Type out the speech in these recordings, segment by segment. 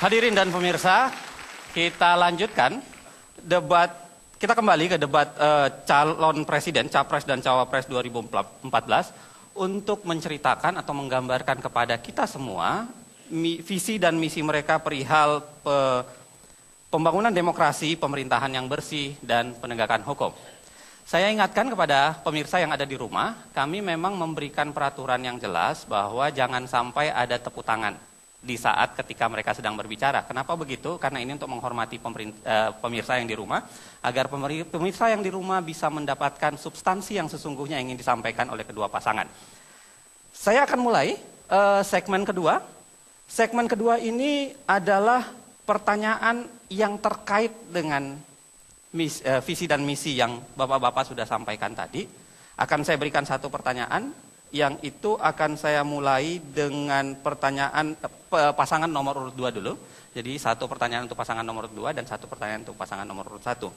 Hadirin dan pemirsa, kita lanjutkan debat. Kita kembali ke debat calon presiden, capres dan cawapres 2014 untuk menceritakan atau menggambarkan kepada kita semua visi dan misi mereka perihal pembangunan demokrasi, pemerintahan yang bersih, dan penegakan hukum. Saya ingatkan kepada pemirsa yang ada di rumah, kami memang memberikan peraturan yang jelas bahwa jangan sampai ada tepuk tangan di saat ketika mereka sedang berbicara. Kenapa begitu? Karena ini untuk menghormati pemirsa yang di rumah, agar pemirsa yang di rumah bisa mendapatkan substansi yang sesungguhnya ingin disampaikan oleh kedua pasangan. Saya akan mulai segmen kedua. Segmen kedua ini adalah pertanyaan yang terkait dengan visi dan misi yang Bapak-Bapak sudah sampaikan tadi. Akan saya berikan satu pertanyaan, yang itu akan saya mulai dengan pertanyaan pasangan nomor urut 2 dulu. Jadi satu pertanyaan untuk pasangan nomor urut 2 dan satu pertanyaan untuk pasangan nomor urut 1.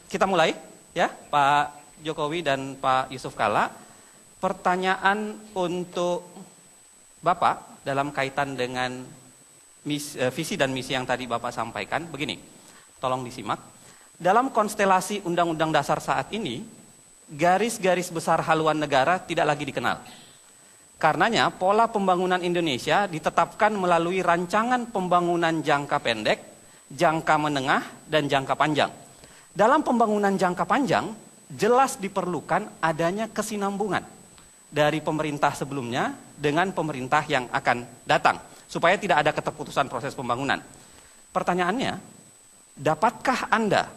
Kita mulai ya, Pak Jokowi dan Pak Yusuf Kalla. Pertanyaan untuk Bapak dalam kaitan dengan visi dan misi yang tadi Bapak sampaikan begini. Tolong disimak. Dalam konstelasi Undang-Undang Dasar saat ini, garis-garis besar haluan negara tidak lagi dikenal. Karenanya, pola pembangunan Indonesia ditetapkan melalui rancangan pembangunan jangka pendek, jangka menengah, dan jangka panjang. Dalam pembangunan jangka panjang, jelas diperlukan adanya kesinambungan dari pemerintah sebelumnya dengan pemerintah yang akan datang, supaya tidak ada keterputusan proses pembangunan. Pertanyaannya, dapatkah Anda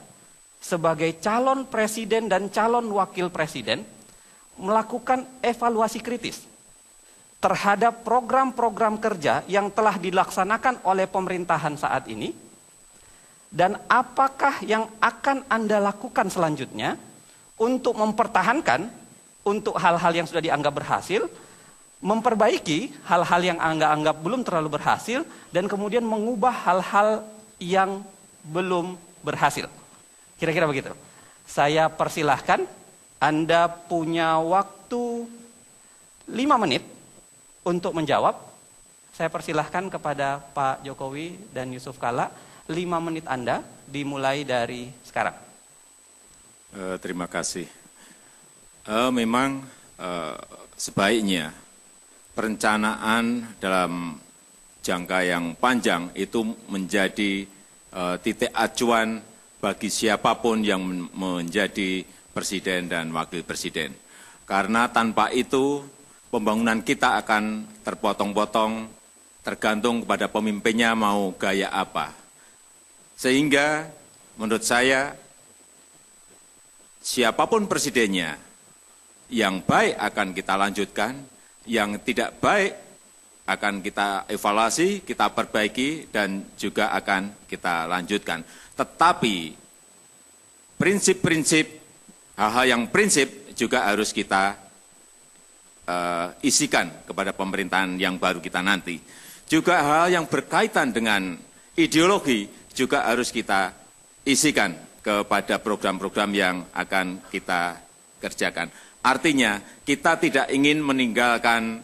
sebagai calon presiden dan calon wakil presiden melakukan evaluasi kritis terhadap program-program kerja yang telah dilaksanakan oleh pemerintahan saat ini, dan apakah yang akan Anda lakukan selanjutnya untuk mempertahankan untuk hal-hal yang sudah dianggap berhasil, memperbaiki hal-hal yang Anda anggap belum terlalu berhasil, dan kemudian mengubah hal-hal yang belum berhasil. Kira-kira begitu. Saya persilahkan, Anda punya waktu 5 menit untuk menjawab. Saya persilahkan kepada Pak Jokowi dan Yusuf Kalla, 5 menit Anda dimulai dari sekarang. Terima kasih. Memang sebaiknya perencanaan dalam jangka yang panjang itu menjadi titik acuan bagi siapapun yang menjadi presiden dan wakil presiden. Karena tanpa itu pembangunan kita akan terpotong-potong, tergantung kepada pemimpinnya mau gaya apa. Sehingga menurut saya siapapun presidennya, yang baik akan kita lanjutkan, yang tidak baik akan kita evaluasi, kita perbaiki, dan juga akan kita lanjutkan. Tetapi prinsip-prinsip, hal-hal yang prinsip juga harus kita isikan kepada pemerintahan yang baru kita nanti. Juga hal yang berkaitan dengan ideologi juga harus kita isikan kepada program-program yang akan kita kerjakan. Artinya kita tidak ingin meninggalkan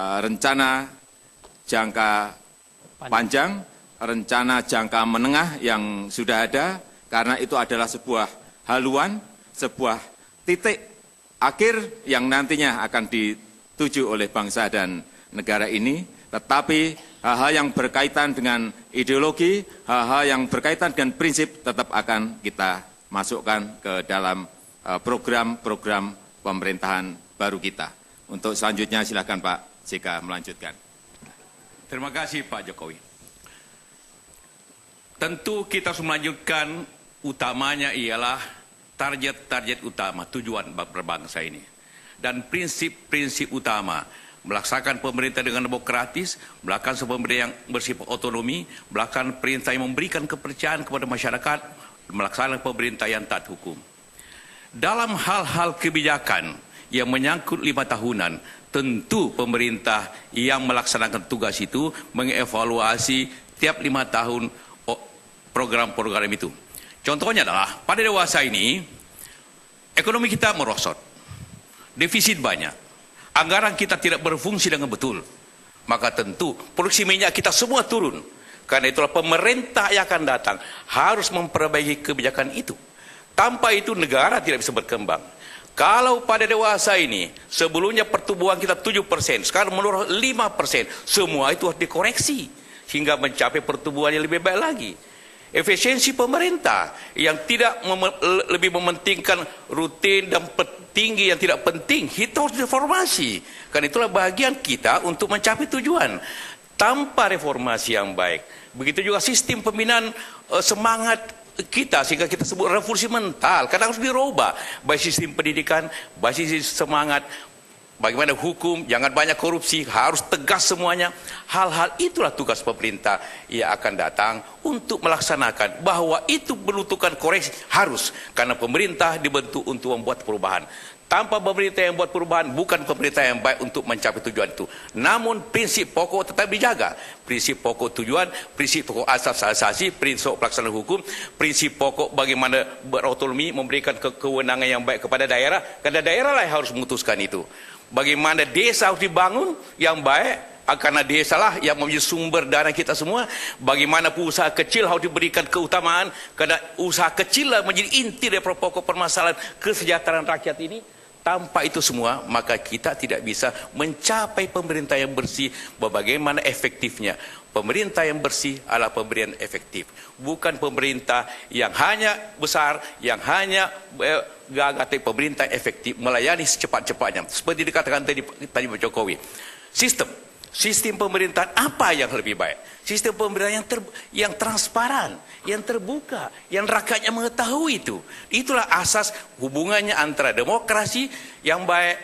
rencana jangka panjang, rencana jangka menengah yang sudah ada, karena itu adalah sebuah haluan, sebuah titik akhir yang nantinya akan dituju oleh bangsa dan negara ini. Tetapi hal-hal yang berkaitan dengan ideologi, hal-hal yang berkaitan dengan prinsip tetap akan kita masukkan ke dalam program-program pemerintahan baru kita. Untuk selanjutnya silakan Pak JK melanjutkan. Terima kasih Pak Jokowi. Tentu kita harus melanjutkan, utamanya ialah target-target utama, tujuan berbangsa ini. Dan prinsip-prinsip utama, melaksanakan pemerintah dengan demokratis, melaksanakan pemerintah yang bersifat otonomi, melaksanakan perintah yang memberikan kepercayaan kepada masyarakat, melaksanakan pemerintah yang taat hukum. Dalam hal-hal kebijakan yang menyangkut 5 tahunan, tentu pemerintah yang melaksanakan tugas itu mengevaluasi tiap 5 tahun program-program itu. Contohnya adalah pada dewasa ini ekonomi kita merosot, defisit banyak, anggaran kita tidak berfungsi dengan betul. maka tentu produksi minyak kita semua turun. Karena itulah pemerintah yang akan datang harus memperbaiki kebijakan itu. Tanpa itu negara tidak bisa berkembang. Kalau pada dewasa ini, sebelumnya pertumbuhan kita 7%, sekarang menurun 5%, semua itu harus dikoreksi hingga mencapai pertumbuhan yang lebih baik lagi. Efisiensi pemerintah yang tidak lebih mementingkan rutin dan tinggi yang tidak penting, itu harus reformasi. Karena itulah bagian kita untuk mencapai tujuan. Tanpa reformasi yang baik, begitu juga sistem pembinaan semangat kita, sehingga kita sebut revolusi mental, karena harus dirubah. Baik sistem pendidikan, baik sistem semangat, bagaimana hukum, jangan banyak korupsi, harus tegas semuanya. Hal-hal itulah tugas pemerintah yang akan datang untuk melaksanakan, bahwa itu membutuhkan koreksi, harus, karena pemerintah dibentuk untuk membuat perubahan. Tanpa pemerintah yang buat perubahan, bukan pemerintah yang baik untuk mencapai tujuan itu. Namun prinsip pokok tetap dijaga. Prinsip pokok tujuan, prinsip pokok asasi, prinsip pelaksanaan hukum, prinsip pokok bagaimana berotonomi, memberikan kewenangan yang baik kepada daerah, karena daerah lah yang harus memutuskan itu. Bagaimana desa harus dibangun yang baik, karena desa lah yang menjadi sumber dana kita semua. Bagaimana usaha kecil harus diberikan keutamaan, karena usaha kecil lah menjadi inti dari pokok permasalahan kesejahteraan rakyat ini. Tanpa itu semua, maka kita tidak bisa mencapai pemerintah yang bersih. Bagaimana efektifnya? Pemerintah yang bersih adalah pemberian efektif. Bukan pemerintah yang hanya besar, yang hanya gagah, tapi pemerintah efektif, melayani secepat-cepatnya. Seperti dikatakan tadi Pak Jokowi. Sistem pemerintahan apa yang lebih baik? Sistem pemerintahan yang transparan, yang terbuka, yang rakyatnya mengetahui itu. Itulah asas hubungannya antara demokrasi yang baik,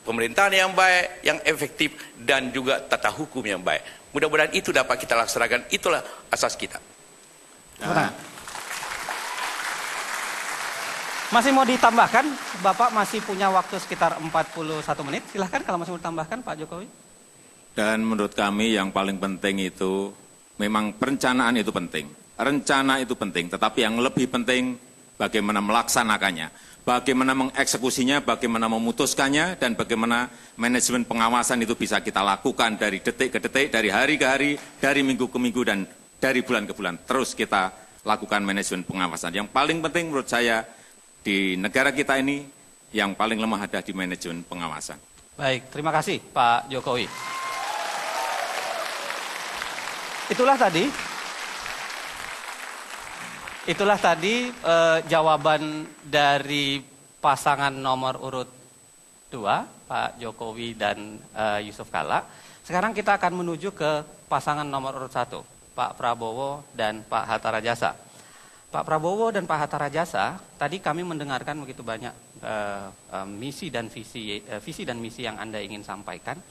pemerintahan yang baik, yang efektif, dan juga tata hukum yang baik. Mudah-mudahan itu dapat kita laksanakan. Itulah asas kita. Masih mau ditambahkan? Bapak masih punya waktu sekitar 41 menit. Silahkan kalau masih mau ditambahkan, Pak Jokowi. Dan menurut kami yang paling penting itu, memang perencanaan itu penting. Rencana itu penting, tetapi yang lebih penting bagaimana melaksanakannya. Bagaimana mengeksekusinya, bagaimana memutuskannya, dan bagaimana manajemen pengawasan itu bisa kita lakukan dari detik ke detik, dari hari ke hari, dari minggu ke minggu, dan dari bulan ke bulan. Terus kita lakukan manajemen pengawasan. Yang paling penting menurut saya di negara kita ini, yang paling lemah ada di manajemen pengawasan. Baik, terima kasih Pak Jokowi. Itulah tadi jawaban dari pasangan nomor urut 2, Pak Jokowi dan Yusuf Kalla. Sekarang kita akan menuju ke pasangan nomor urut 1, Pak Prabowo dan Pak Hatta Rajasa. Pak Prabowo dan Pak Hatta Rajasa, tadi kami mendengarkan begitu banyak visi dan misi yang Anda ingin sampaikan.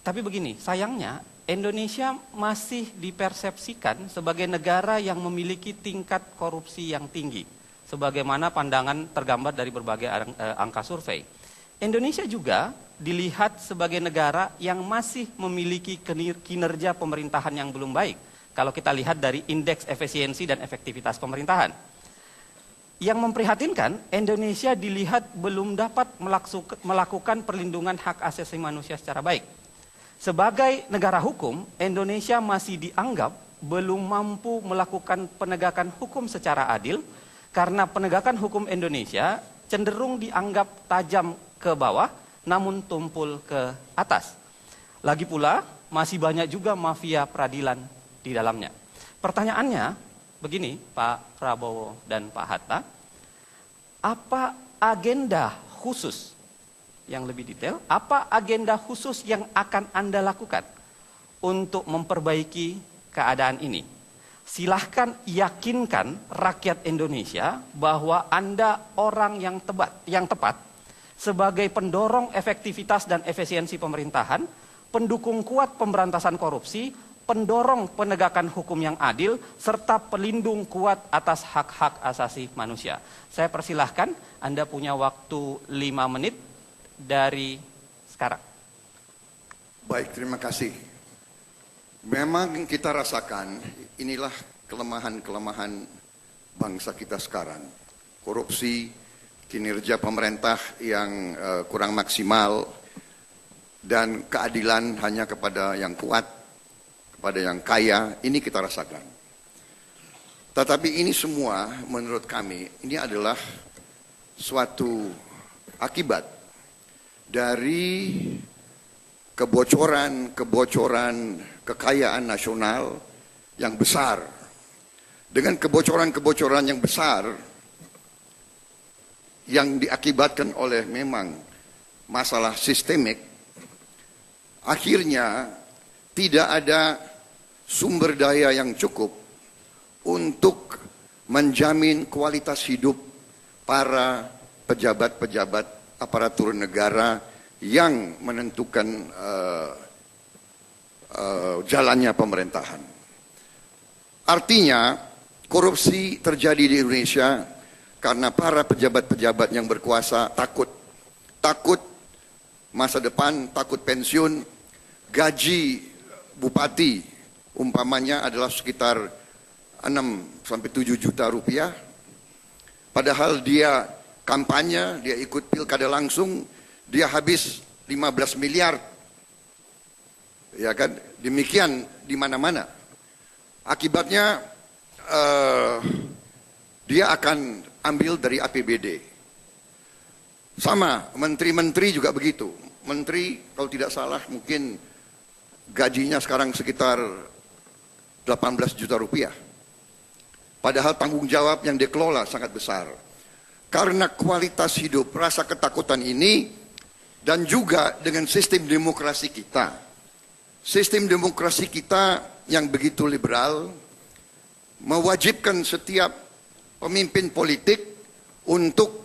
Tapi begini, sayangnya Indonesia masih dipersepsikan sebagai negara yang memiliki tingkat korupsi yang tinggi, sebagaimana pandangan tergambar dari berbagai angka survei. Indonesia juga dilihat sebagai negara yang masih memiliki kinerja pemerintahan yang belum baik, kalau kita lihat dari indeks efisiensi dan efektivitas pemerintahan. Yang memprihatinkan, Indonesia dilihat belum dapat melakukan perlindungan hak asasi manusia secara baik. Sebagai negara hukum, Indonesia masih dianggap belum mampu melakukan penegakan hukum secara adil, karena penegakan hukum Indonesia cenderung dianggap tajam ke bawah, namun tumpul ke atas. Lagi pula, masih banyak juga mafia peradilan di dalamnya. Pertanyaannya begini, Pak Prabowo dan Pak Hatta, apa agenda khusus yang lebih detail, apa agenda khusus yang akan Anda lakukan untuk memperbaiki keadaan ini? Silahkan yakinkan rakyat Indonesia bahwa Anda orang yang tepat sebagai pendorong efektivitas dan efisiensi pemerintahan, pendukung kuat pemberantasan korupsi, pendorong penegakan hukum yang adil, serta pelindung kuat atas hak-hak asasi manusia. Saya persilahkan, Anda punya waktu 5 menit dari sekarang. Baik, terima kasih. Memang kita rasakan inilah kelemahan-kelemahan bangsa kita sekarang. Korupsi, kinerja pemerintah yang kurang maksimal, dan keadilan hanya kepada yang kuat, kepada yang kaya, ini kita rasakan. Tetapi ini semua menurut kami, ini adalah suatu akibat dari kebocoran kekayaan nasional yang besar. Dengan kebocoran-kebocoran yang besar, yang diakibatkan oleh memang masalah sistemik, akhirnya tidak ada sumber daya yang cukup untuk menjamin kualitas hidup para pejabat-pejabat aparatur negara yang menentukan jalannya pemerintahan. Artinya, korupsi terjadi di Indonesia karena para pejabat-pejabat yang berkuasa takut masa depan, takut pensiun. Gaji bupati umpamanya adalah sekitar 6 sampai 7 juta rupiah. Padahal dia kampanye, dia ikut pilkada langsung, dia habis 15 miliar. Ya kan? Demikian di mana-mana. Akibatnya dia akan ambil dari APBD. Sama, menteri-menteri juga begitu. Menteri kalau tidak salah mungkin gajinya sekarang sekitar 18 juta rupiah. Padahal tanggung jawab yang dikelola sangat besar. Karena kualitas hidup, rasa ketakutan ini, dan juga dengan sistem demokrasi kita. Sistem demokrasi kita yang begitu liberal, mewajibkan setiap pemimpin politik untuk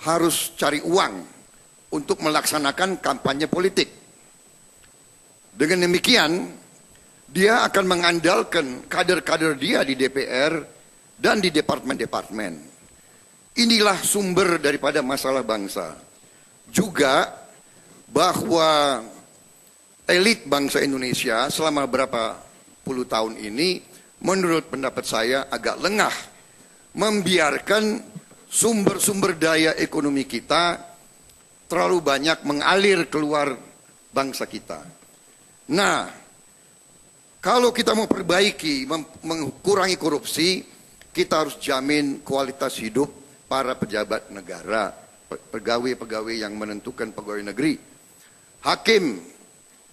harus cari uang untuk melaksanakan kampanye politik. Dengan demikian, dia akan mengandalkan kader-kader dia di DPR dan di departemen-departemen. Inilah sumber daripada masalah bangsa. Juga bahwa elit bangsa Indonesia selama berapa puluh tahun ini, menurut pendapat saya agak lengah membiarkan sumber-sumber daya ekonomi kita terlalu banyak mengalir keluar bangsa kita. Nah, kalau kita mau perbaiki, mengurangi korupsi, kita harus jamin kualitas hidup para pejabat negara, pegawai-pegawai yang menentukan pegawai negeri, hakim,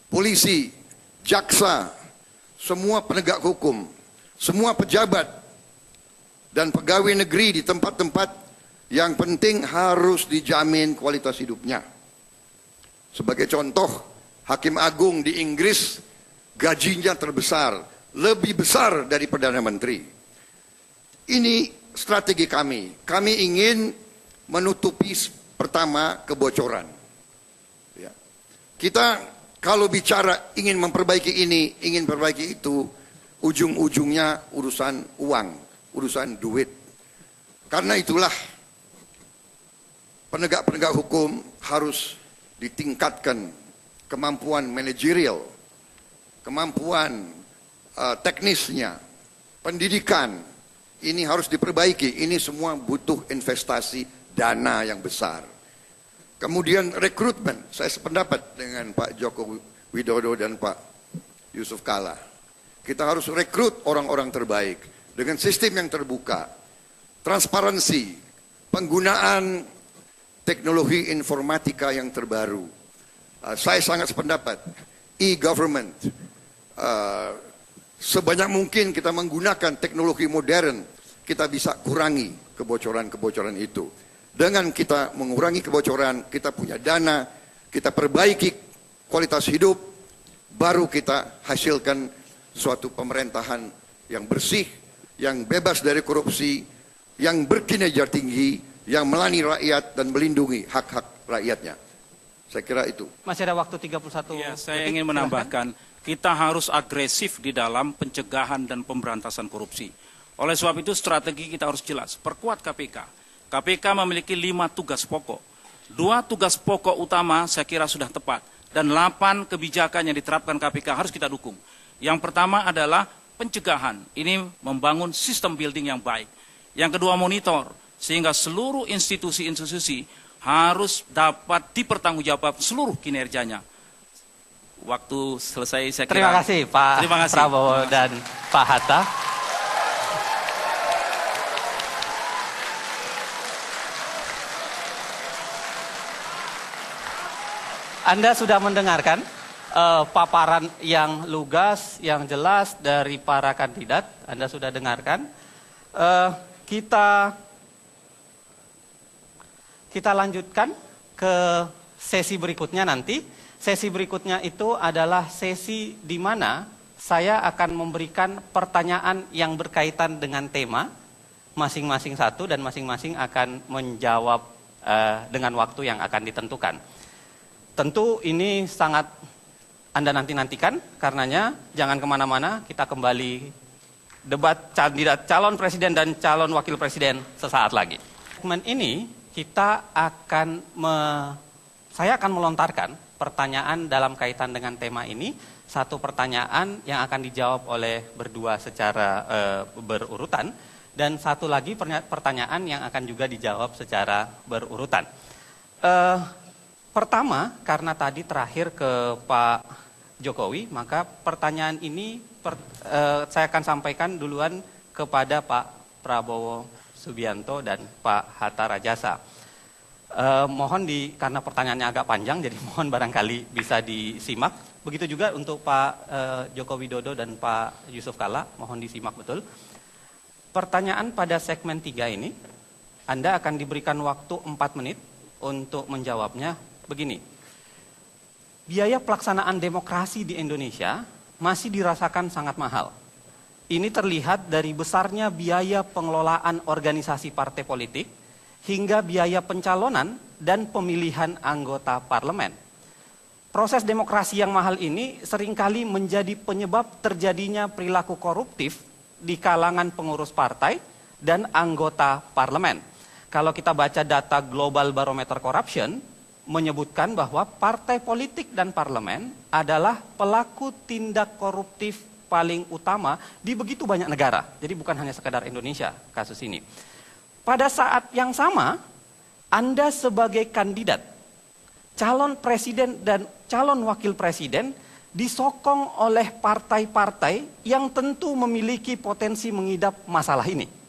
polisi, jaksa, semua penegak hukum, semua pejabat dan pegawai negeri di tempat-tempat yang penting harus dijamin kualitas hidupnya. Sebagai contoh, Hakim Agung di Inggris gajinya terbesar, lebih besar dari Perdana Menteri. Ini strategi kami. Kami ingin menutupi pertama kebocoran. Ya. Kita kalau bicara ingin memperbaiki ini, ingin perbaiki itu, ujung-ujungnya urusan uang, urusan duit. Karena itulah penegak-penegak hukum harus ditingkatkan kemampuan manajerial, kemampuan teknisnya, pendidikan, ini harus diperbaiki. Ini semua butuh investasi dana yang besar. Kemudian rekrutmen, saya sependapat dengan Pak Joko Widodo dan Pak Yusuf Kalla. Kita harus rekrut orang-orang terbaik dengan sistem yang terbuka, transparansi, penggunaan teknologi informatika yang terbaru. Saya sangat sependapat, e-government, sebanyak mungkin kita menggunakan teknologi modern, kita bisa kurangi kebocoran-kebocoran itu. Dengan kita mengurangi kebocoran, kita punya dana, kita perbaiki kualitas hidup, baru kita hasilkan suatu pemerintahan yang bersih, yang bebas dari korupsi, yang berkinerja tinggi, yang melayani rakyat dan melindungi hak-hak rakyatnya. Saya kira itu. Masih ada waktu 31 ya, saya ingin menambahkan, kita harus agresif di dalam pencegahan dan pemberantasan korupsi. Oleh sebab itu strategi kita harus jelas, perkuat KPK. KPK memiliki 5 tugas pokok. 2 tugas pokok utama saya kira sudah tepat. Dan 8 kebijakan yang diterapkan KPK harus kita dukung. Yang pertama adalah pencegahan. Ini membangun sistem building yang baik. Yang kedua monitor. Sehingga seluruh institusi-institusi harus dapat dipertanggungjawabkan seluruh kinerjanya. waktu selesai saya kira. Terima kasih Pak Terima kasih. Prabowo dan Pak Hatta. Anda sudah mendengarkan paparan yang lugas, yang jelas dari para kandidat. Anda sudah dengarkan. Kita lanjutkan ke sesi berikutnya nanti. Sesi berikutnya itu adalah sesi di mana saya akan memberikan pertanyaan yang berkaitan dengan tema masing-masing satu dan masing-masing akan menjawab dengan waktu yang akan ditentukan. Tentu ini sangat Anda nantikan, karenanya jangan kemana-mana, kita kembali debat kandidat calon presiden dan calon wakil presiden sesaat lagi. Segmen ini saya akan melontarkan pertanyaan dalam kaitan dengan tema ini. Satu pertanyaan yang akan dijawab oleh berdua secara berurutan, dan satu lagi pertanyaan yang akan juga dijawab secara berurutan. Pertama, karena tadi terakhir ke Pak Jokowi, maka pertanyaan ini saya akan sampaikan duluan kepada Pak Prabowo Subianto dan Pak Hatta Rajasa. Karena pertanyaannya agak panjang, jadi mohon barangkali bisa disimak. Begitu juga untuk Pak Joko Widodo dan Pak Yusuf Kalla, mohon disimak betul. Pertanyaan pada segmen 3 ini, Anda akan diberikan waktu 4 menit untuk menjawabnya. Begini, biaya pelaksanaan demokrasi di Indonesia masih dirasakan sangat mahal. Ini terlihat dari besarnya biaya pengelolaan organisasi partai politik hingga biaya pencalonan dan pemilihan anggota parlemen. Proses demokrasi yang mahal ini seringkali menjadi penyebab terjadinya perilaku koruptif di kalangan pengurus partai dan anggota parlemen. Kalau kita baca data Global Barometer Corruption, menyebutkan bahwa partai politik dan parlemen adalah pelaku tindak koruptif paling utama di begitu banyak negara. Jadi bukan hanya sekadar Indonesia kasus ini. Pada saat yang sama, Anda sebagai kandidat, calon presiden dan calon wakil presiden disokong oleh partai-partai yang tentu memiliki potensi mengidap masalah ini.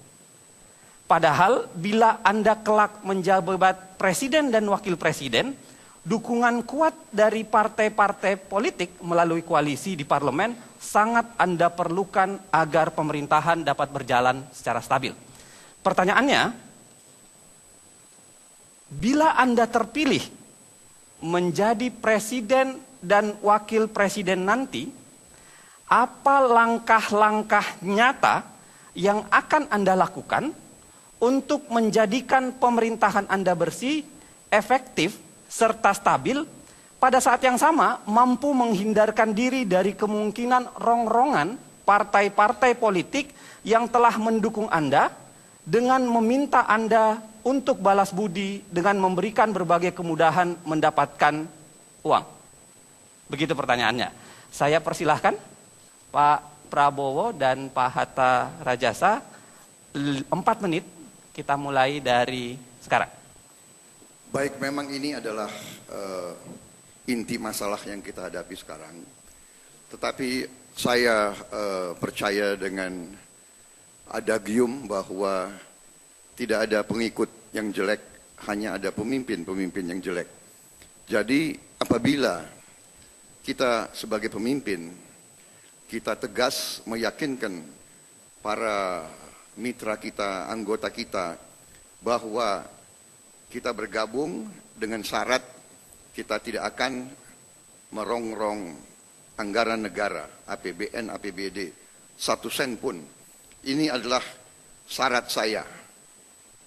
Padahal bila Anda kelak menjabat presiden dan wakil presiden, dukungan kuat dari partai-partai politik melalui koalisi di parlemen sangat Anda perlukan agar pemerintahan dapat berjalan secara stabil. Pertanyaannya, bila Anda terpilih menjadi presiden dan wakil presiden nanti, apa langkah-langkah nyata yang akan Anda lakukan untuk menjadikan pemerintahan Anda bersih, efektif, serta stabil, pada saat yang sama mampu menghindarkan diri dari kemungkinan rongrongan partai-partai politik yang telah mendukung Anda dengan meminta Anda untuk balas budi dengan memberikan berbagai kemudahan mendapatkan uang? Begitu pertanyaannya. Saya persilahkan Pak Prabowo dan Pak Hatta Rajasa, 4 menit. Kita mulai dari sekarang. Baik, memang ini adalah inti masalah yang kita hadapi sekarang. Tetapi saya percaya dengan adagium bahwa tidak ada pengikut yang jelek, hanya ada pemimpin-pemimpin yang jelek. Jadi apabila kita sebagai pemimpin, kita tegas meyakinkan para mitra kita, anggota kita, bahwa kita bergabung dengan syarat kita tidak akan merongrong anggaran negara, APBN, APBD, 1 sen pun. Ini adalah syarat saya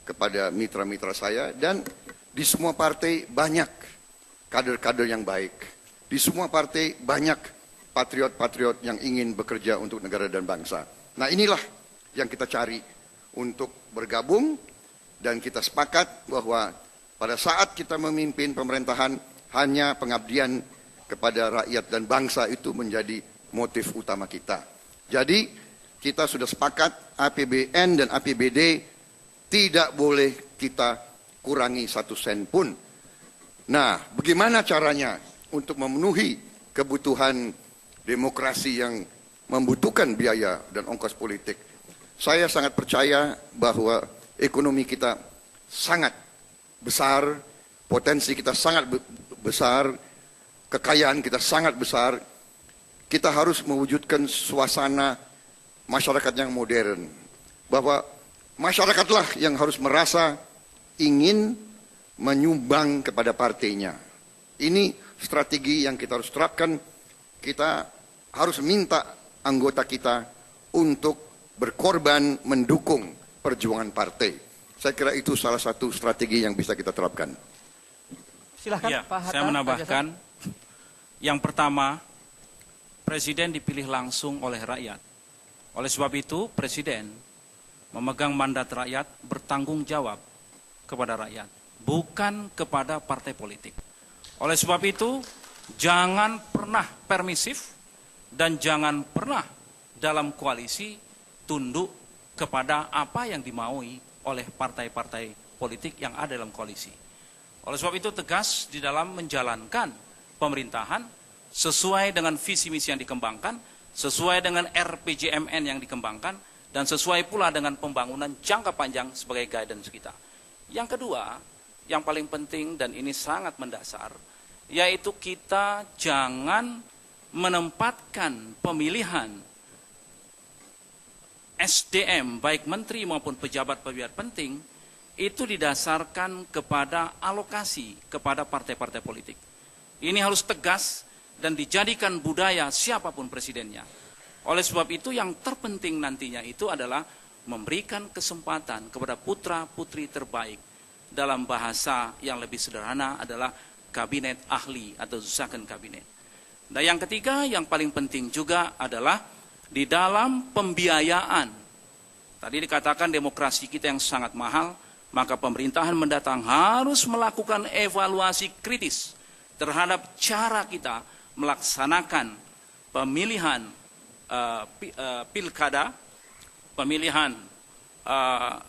kepada mitra-mitra saya, dan di semua partai banyak kader-kader yang baik. Di semua partai banyak patriot-patriot yang ingin bekerja untuk negara dan bangsa. Nah, inilah yang kita cari untuk bergabung, dan kita sepakat bahwa pada saat kita memimpin pemerintahan, hanya pengabdian kepada rakyat dan bangsa itu menjadi motif utama kita. Jadi kita sudah sepakat APBN dan APBD tidak boleh kita kurangi 1 sen pun. Nah, bagaimana caranya untuk memenuhi kebutuhan demokrasi yang membutuhkan biaya dan ongkos politik. Saya sangat percaya bahwa ekonomi kita sangat besar, potensi kita sangat besar, kekayaan kita sangat besar. Kita harus mewujudkan suasana masyarakat yang modern, bahwa masyarakatlah yang harus merasa ingin menyumbang kepada partainya. Ini strategi yang kita harus terapkan. Kita harus minta anggota kita untuk berkorban mendukung perjuangan partai. Saya kira itu salah satu strategi yang bisa kita terapkan. Silahkan Ya, Pak Hatta. saya menambahkan, yang pertama, Presiden dipilih langsung oleh rakyat. Oleh sebab itu, Presiden memegang mandat rakyat bertanggung jawab kepada rakyat, bukan kepada partai politik. Oleh sebab itu, jangan pernah permisif dan jangan pernah dalam koalisi tunduk kepada apa yang dimaui oleh partai-partai politik yang ada dalam koalisi. Oleh sebab itu, tegas di dalam menjalankan pemerintahan sesuai dengan visi misi yang dikembangkan, sesuai dengan RPJMN yang dikembangkan, dan sesuai pula dengan pembangunan jangka panjang sebagai guidance kita. Yang kedua, yang paling penting dan ini sangat mendasar, yaitu kita jangan menempatkan pemilihan SDM, baik menteri maupun pejabat-pejabat penting, itu didasarkan kepada alokasi kepada partai-partai politik. Ini harus tegas dan dijadikan budaya siapapun presidennya. Oleh sebab itu yang terpenting nantinya itu adalah memberikan kesempatan kepada putra-putri terbaik. Dalam bahasa yang lebih sederhana adalah kabinet ahli atau second kabinet. Dan yang ketiga yang paling penting juga adalah di dalam pembiayaan. Tadi dikatakan demokrasi kita yang sangat mahal, maka pemerintahan mendatang harus melakukan evaluasi kritis terhadap cara kita melaksanakan pemilihan pilkada, pemilihan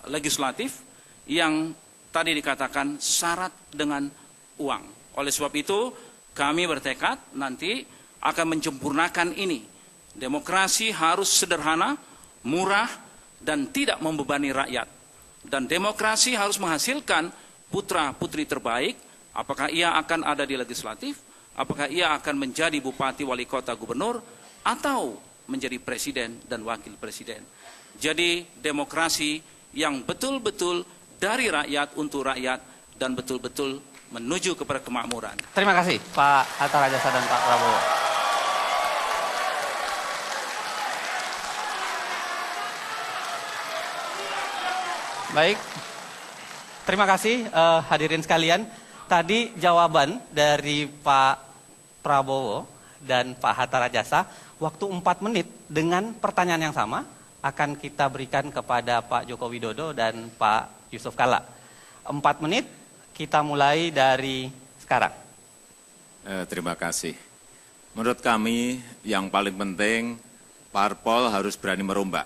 legislatif yang tadi dikatakan syarat dengan uang. Oleh sebab itu, kami bertekad nanti akan menyempurnakan ini. Demokrasi harus sederhana, murah, dan tidak membebani rakyat. Dan demokrasi harus menghasilkan putra-putri terbaik, apakah ia akan ada di legislatif, apakah ia akan menjadi bupati, wali kota, gubernur, atau menjadi presiden dan wakil presiden. Jadi demokrasi yang betul-betul dari rakyat untuk rakyat dan betul-betul menuju kepada kemakmuran. Terima kasih Pak Hatta Rajasa dan Pak Prabowo. Baik, terima kasih hadirin sekalian. Tadi jawaban dari Pak Prabowo dan Pak Hatta Rajasa, waktu 4 menit dengan pertanyaan yang sama akan kita berikan kepada Pak Joko Widodo dan Pak Yusuf Kalla. 4 menit, kita mulai dari sekarang. Terima kasih. Menurut kami yang paling penting, parpol harus berani merombak.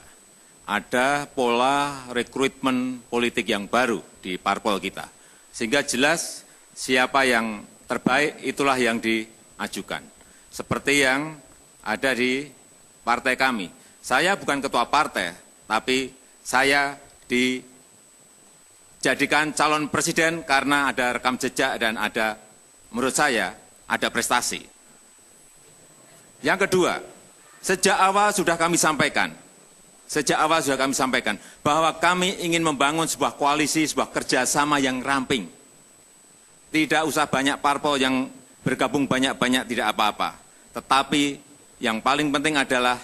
Ada pola rekrutmen politik yang baru di parpol kita. Sehingga jelas siapa yang terbaik itulah yang diajukan. Seperti yang ada di partai kami. Saya bukan ketua partai, tapi saya dijadikan calon presiden karena ada rekam jejak dan ada, menurut saya, ada prestasi. Yang kedua, sejak awal sudah kami sampaikan bahwa kami ingin membangun sebuah koalisi, sebuah kerjasama yang ramping. Tidak usah banyak parpol yang bergabung banyak-banyak, tidak apa-apa. Tetapi yang paling penting adalah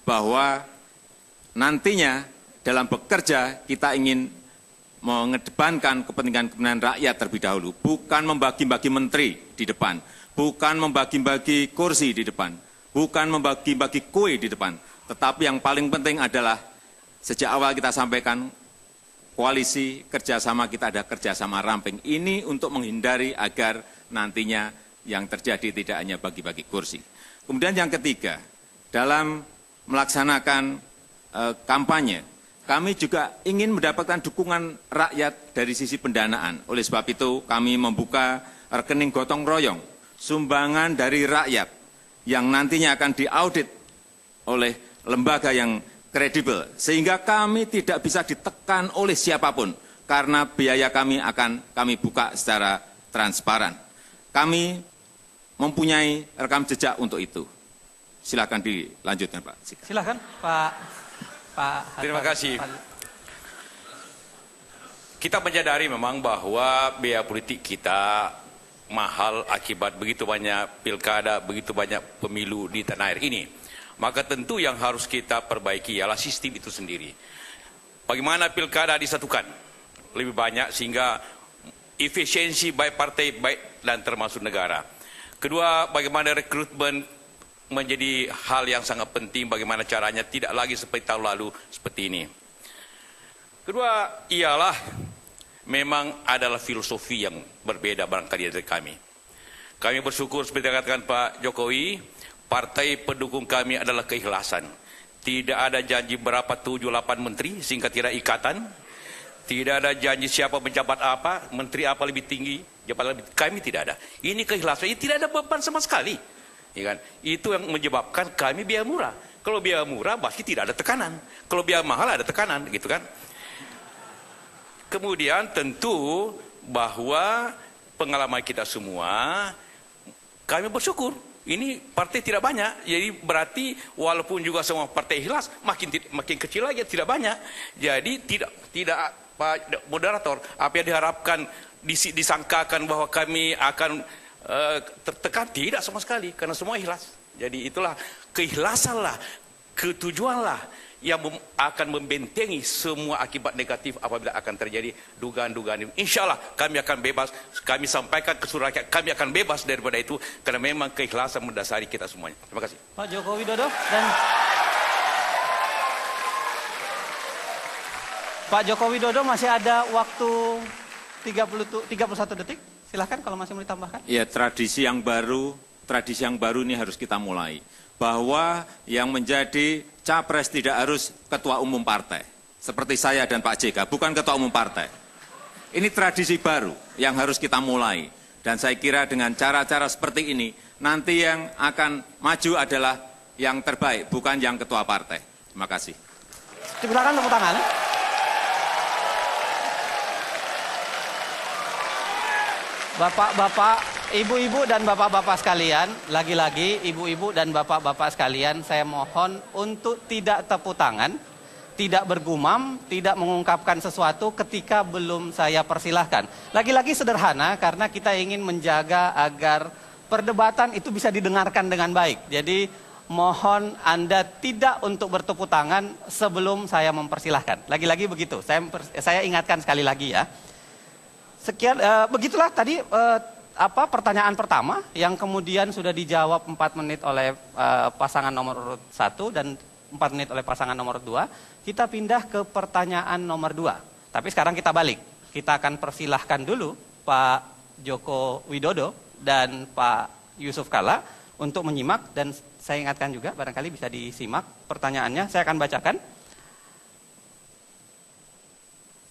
bahwa nantinya dalam bekerja kita ingin mengedepankan kepentingan rakyat terlebih dahulu. Bukan membagi-bagi menteri di depan, bukan membagi-bagi kursi di depan, bukan membagi-bagi kue di depan. Tetapi yang paling penting adalah sejak awal kita sampaikan koalisi kerjasama kita ada kerjasama ramping. Ini untuk menghindari agar nantinya yang terjadi tidak hanya bagi-bagi kursi. Kemudian yang ketiga, dalam melaksanakan kampanye, kami juga ingin mendapatkan dukungan rakyat dari sisi pendanaan. Oleh sebab itu kami membuka rekening gotong royong, sumbangan dari rakyat yang nantinya akan diaudit oleh lembaga yang kredibel, sehingga kami tidak bisa ditekan oleh siapapun, karena biaya kami akan kami buka secara transparan. Kami mempunyai rekam jejak untuk itu. Silakan dilanjutkan, Pak. Silakan, Pak. Terima kasih. Kita menyadari memang bahwa biaya politik kita mahal akibat begitu banyak pilkada, begitu banyak pemilu di tanah air ini. Maka tentu yang harus kita perbaiki ialah sistem itu sendiri. Bagaimana pilkada disatukan lebih banyak sehingga efisiensi baik partai baik dan termasuk negara. Kedua, bagaimana rekrutmen menjadi hal yang sangat penting, bagaimana caranya tidak lagi seperti tahun lalu seperti ini. Kedua ialah memang adalah filosofi yang berbeda barangkali dari kami. Kami bersyukur seperti katakan Pak Jokowi, partai pendukung kami adalah keikhlasan. Tidak ada janji berapa 7-8 menteri sehingga tidak ikatan. Tidak ada janji siapa menjabat apa, menteri apa lebih tinggi, jabatan lebih tinggi. Kami tidak ada. Ini keikhlasan, ini tidak ada beban sama sekali. Ya kan? Itu yang menyebabkan kami biaya murah. Kalau biaya murah pasti tidak ada tekanan. Kalau biaya mahal ada tekanan, gitu kan? Kemudian tentu bahwa pengalaman kita semua, kami bersyukur. Ini partai tidak banyak, jadi berarti walaupun juga semua partai ikhlas, makin kecil lagi tidak banyak. Jadi tidak Pak Moderator, apa yang diharapkan disangkakan bahwa kami akan tertekan, tidak sama sekali, karena semua ikhlas. Jadi itulah keikhlasanlah, ketujuanlah yang akan membentengi semua akibat negatif apabila akan terjadi dugaan-dugaan ini. Insya Allah kami akan bebas, kami sampaikan ke seluruh rakyat, kami akan bebas daripada itu, karena memang keikhlasan mendasari kita semuanya. Terima kasih. Pak Joko Widodo dan Pak Joko Widodo masih ada waktu 31 detik. Silahkan kalau masih mau ditambahkan. Ya, tradisi yang baru ini harus kita mulai. Bahwa yang menjadi capres tidak harus ketua umum partai. Seperti saya dan Pak JK, bukan ketua umum partai. Ini tradisi baru yang harus kita mulai. Dan saya kira dengan cara-cara seperti ini, nanti yang akan maju adalah yang terbaik, bukan yang ketua partai. Terima kasih. Silakan tepuk tangan. Bapak-bapak, ibu-ibu dan bapak-bapak sekalian, lagi-lagi ibu-ibu dan bapak-bapak sekalian, saya mohon untuk tidak tepuk tangan, tidak bergumam, tidak mengungkapkan sesuatu ketika belum saya persilahkan. Lagi-lagi sederhana karena kita ingin menjaga agar perdebatan itu bisa didengarkan dengan baik. Jadi mohon Anda tidak untuk bertepuk tangan sebelum saya mempersilahkan. Lagi-lagi begitu, saya ingatkan sekali lagi ya. Sekian, begitulah tadi pertanyaan pertama yang kemudian sudah dijawab 4 menit oleh pasangan nomor urut 1 dan 4 menit oleh pasangan nomor 2. Kita pindah ke pertanyaan nomor 2. Tapi sekarang kita balik. Kita akan persilahkan dulu Pak Joko Widodo dan Pak Yusuf Kalla untuk menyimak, dan saya ingatkan juga barangkali bisa disimak pertanyaannya. Saya akan bacakan.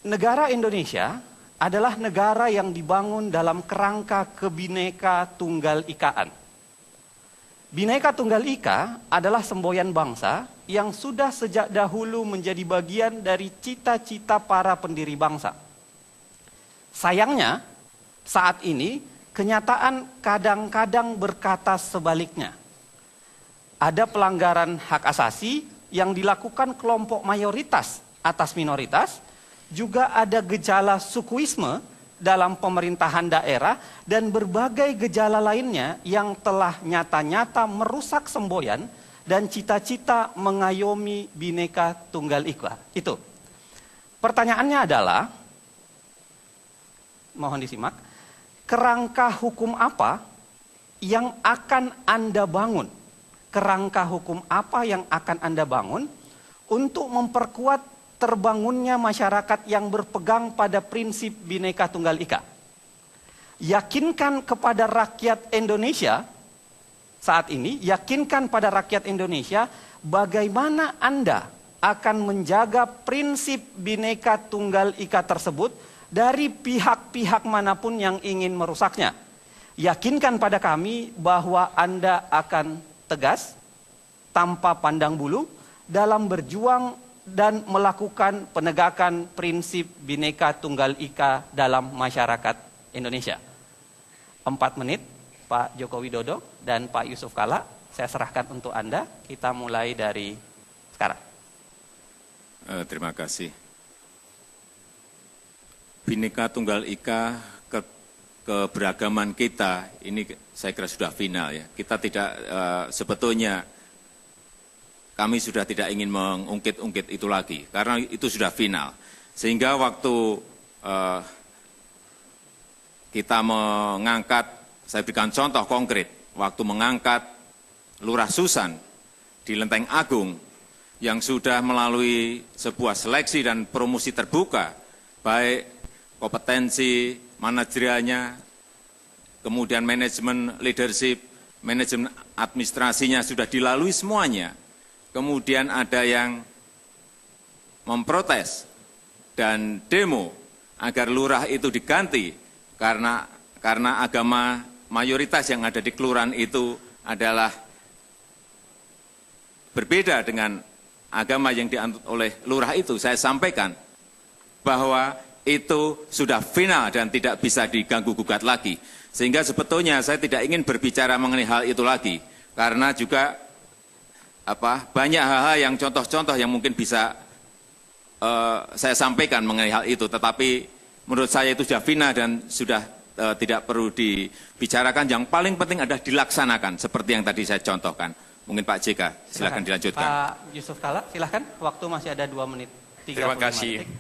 Negara Indonesia adalah negara yang dibangun dalam kerangka Kebineka Tunggal Ikaan. Bhinneka Tunggal Ika adalah semboyan bangsa yang sudah sejak dahulu menjadi bagian dari cita-cita para pendiri bangsa. Sayangnya, saat ini kenyataan kadang-kadang berkata sebaliknya. Ada pelanggaran hak asasi yang dilakukan kelompok mayoritas atas minoritas. Juga ada gejala sukuisme dalam pemerintahan daerah dan berbagai gejala lainnya yang telah nyata-nyata merusak semboyan dan cita-cita mengayomi Bhinneka Tunggal Ika. Itu. Pertanyaannya adalah, mohon disimak, kerangka hukum apa yang akan Anda bangun? Kerangka hukum apa yang akan Anda bangun untuk memperkuat terbangunnya masyarakat yang berpegang pada prinsip Bhinneka Tunggal Ika? Yakinkan kepada rakyat Indonesia saat ini, yakinkan pada rakyat Indonesia bagaimana Anda akan menjaga prinsip Bhinneka Tunggal Ika tersebut dari pihak-pihak manapun yang ingin merusaknya. Yakinkan pada kami bahwa Anda akan tegas, tanpa pandang bulu, dalam berjuang dan melakukan penegakan prinsip Bhinneka Tunggal Ika dalam masyarakat Indonesia. 4 menit, Pak Joko Widodo dan Pak Yusuf Kalla, saya serahkan untuk Anda. Kita mulai dari sekarang. Terima kasih. Bhinneka Tunggal Ika, keberagaman kita, ini saya kira sudah final ya. Kita tidak, sebetulnya kami sudah tidak ingin mengungkit-ungkit itu lagi, karena itu sudah final. Sehingga waktu kita mengangkat, saya berikan contoh konkret, waktu mengangkat Lurah Susan di Lenteng Agung, yang sudah melalui sebuah seleksi dan promosi terbuka, baik kompetensi manajerialnya, kemudian manajemen leadership, manajemen administrasinya sudah dilalui semuanya. Kemudian ada yang memprotes dan demo agar lurah itu diganti karena agama mayoritas yang ada di kelurahan itu adalah berbeda dengan agama yang dianut oleh lurah itu. Saya sampaikan bahwa itu sudah final dan tidak bisa diganggu-gugat lagi. Sehingga sebetulnya saya tidak ingin berbicara mengenai hal itu lagi. Karena juga banyak hal-hal yang contoh-contoh yang mungkin bisa saya sampaikan mengenai hal itu. Tetapi menurut saya itu sudah final dan sudah tidak perlu dibicarakan. Yang paling penting adalah dilaksanakan seperti yang tadi saya contohkan. Mungkin Pak JK, silakan dilanjutkan. Pak Yusuf Kalla, silakan. Waktu masih ada 2 menit. Terima kasih. Detik.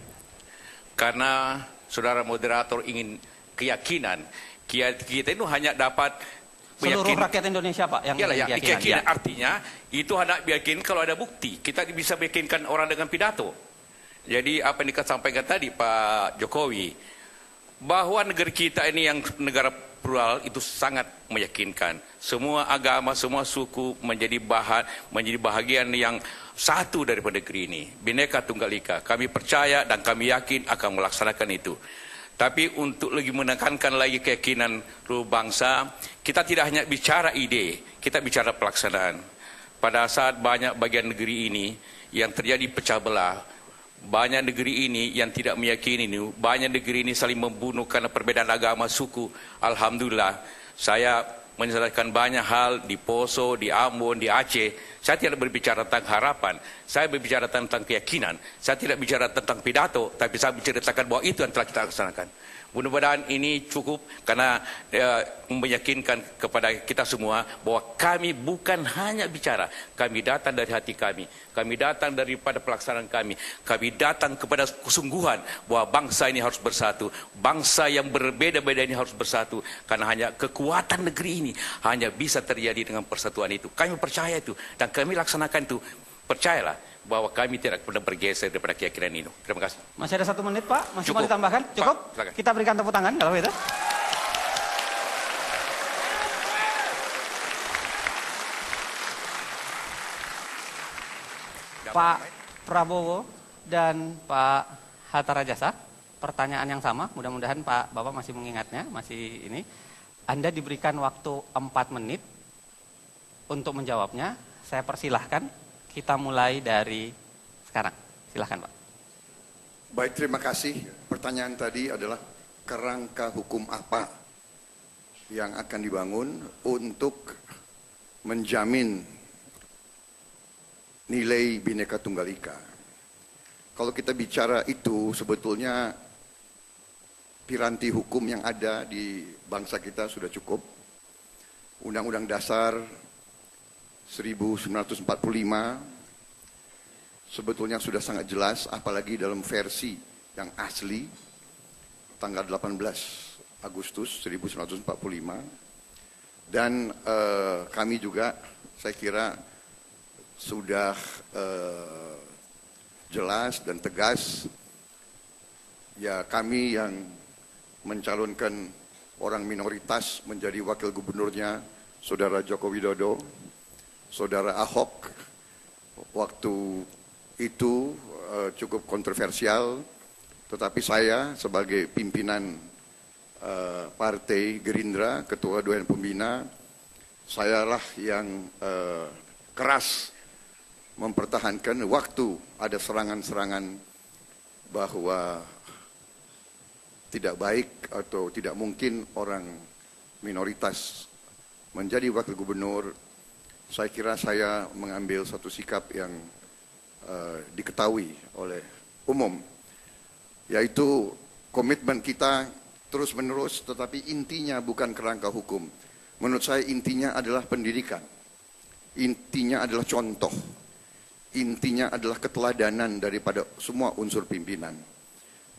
Karena saudara moderator ingin keyakinan, kita itu hanya dapat seluruh rakyat Indonesia, Pak, yang keyakinan. Artinya itu hendak meyakinkan kalau ada bukti. Kita bisa meyakinkan orang dengan pidato. Jadi apa yang disampaikan tadi Pak Jokowi, bahwa negara kita ini yang negara plural itu sangat meyakinkan. Semua agama, semua suku menjadi bahagian yang satu daripada negeri ini. Bhinneka Tunggal Ika. Kami percaya dan kami yakin akan melaksanakan itu. Tapi untuk lebih menekankan lagi keyakinan seluruh bangsa, kita tidak hanya bicara ide, kita bicara pelaksanaan. Pada saat banyak bagian negeri ini yang terjadi pecah belah, banyak negeri ini yang tidak meyakini ini, banyak negeri ini saling membunuh karena perbedaan agama, suku. Alhamdulillah, saya menyelesaikan banyak hal di Poso, di Ambon, di Aceh. Saya tidak berbicara tentang harapan, saya berbicara tentang keyakinan. Saya tidak bicara tentang pidato, tapi saya menceritakan bahwa itu yang telah kita laksanakan. Mudah-mudahan ini cukup karena meyakinkan kepada kita semua bahwa kami bukan hanya bicara, kami datang dari hati kami datang daripada pelaksanaan kami datang kepada kesungguhan bahwa bangsa ini harus bersatu, bangsa yang berbeda-beda ini harus bersatu, karena hanya kekuatan negeri ini hanya bisa terjadi dengan persatuan itu. Kami percaya itu dan kami laksanakan itu. Percayalah bahwa kami tidak pernah bergeser daripada keyakinan ini. Terima kasih. Masih ada 1 menit, Pak. Masih Cukup. mau ditambahkan? Cukup? Pak, silakan. Kita berikan tepuk tangan kalau itu. Pak Prabowo dan Pak Hatta Rajasa, pertanyaan yang sama. Mudah-mudahan Pak Bapak masih mengingatnya, masih ini. Anda diberikan waktu 4 menit untuk menjawabnya. Saya persilahkan. Kita mulai dari sekarang. Silahkan, Pak. Baik, terima kasih. Pertanyaan tadi adalah kerangka hukum apa yang akan dibangun untuk menjamin nilai Bhinneka Tunggal Ika. Kalau kita bicara itu, sebetulnya piranti hukum yang ada di bangsa kita sudah cukup. Undang-Undang Dasar 1945 sebetulnya sudah sangat jelas, apalagi dalam versi yang asli tanggal 18 Agustus 1945. Dan kami juga saya kira sudah jelas dan tegas, ya kami yang mencalonkan orang minoritas menjadi wakil gubernurnya Saudara Joko Widodo, Saudara Ahok, waktu itu cukup kontroversial, tetapi saya sebagai pimpinan Partai Gerindra, Ketua Dewan Pembina, Sayalah yang keras mempertahankan waktu ada serangan-serangan bahwa tidak baik atau tidak mungkin orang minoritas menjadi wakil gubernur. Saya kira saya mengambil satu sikap yang diketahui oleh umum, yaitu komitmen kita terus-menerus, tetapi intinya bukan kerangka hukum. Menurut saya intinya adalah pendidikan, intinya adalah contoh, intinya adalah keteladanan daripada semua unsur pimpinan.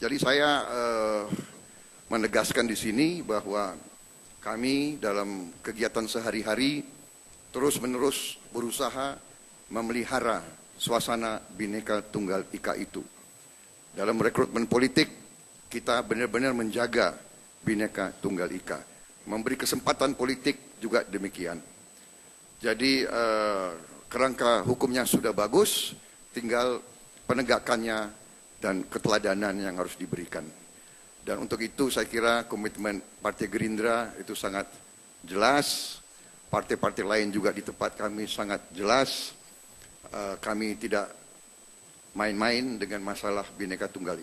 Jadi saya menegaskan di sini bahwa kami dalam kegiatan sehari-hari terus-menerus berusaha memelihara suasana Bhinneka Tunggal Ika itu. Dalam rekrutmen politik, kita benar-benar menjaga Bhinneka Tunggal Ika. Memberi kesempatan politik juga demikian. Jadi kerangka hukumnya sudah bagus, tinggal penegakannya dan keteladanan yang harus diberikan. Dan untuk itu saya kira komitmen Partai Gerindra itu sangat jelas, partai-partai lain juga di tempat kami sangat jelas. Kami tidak main-main dengan masalah Bhinneka Tunggal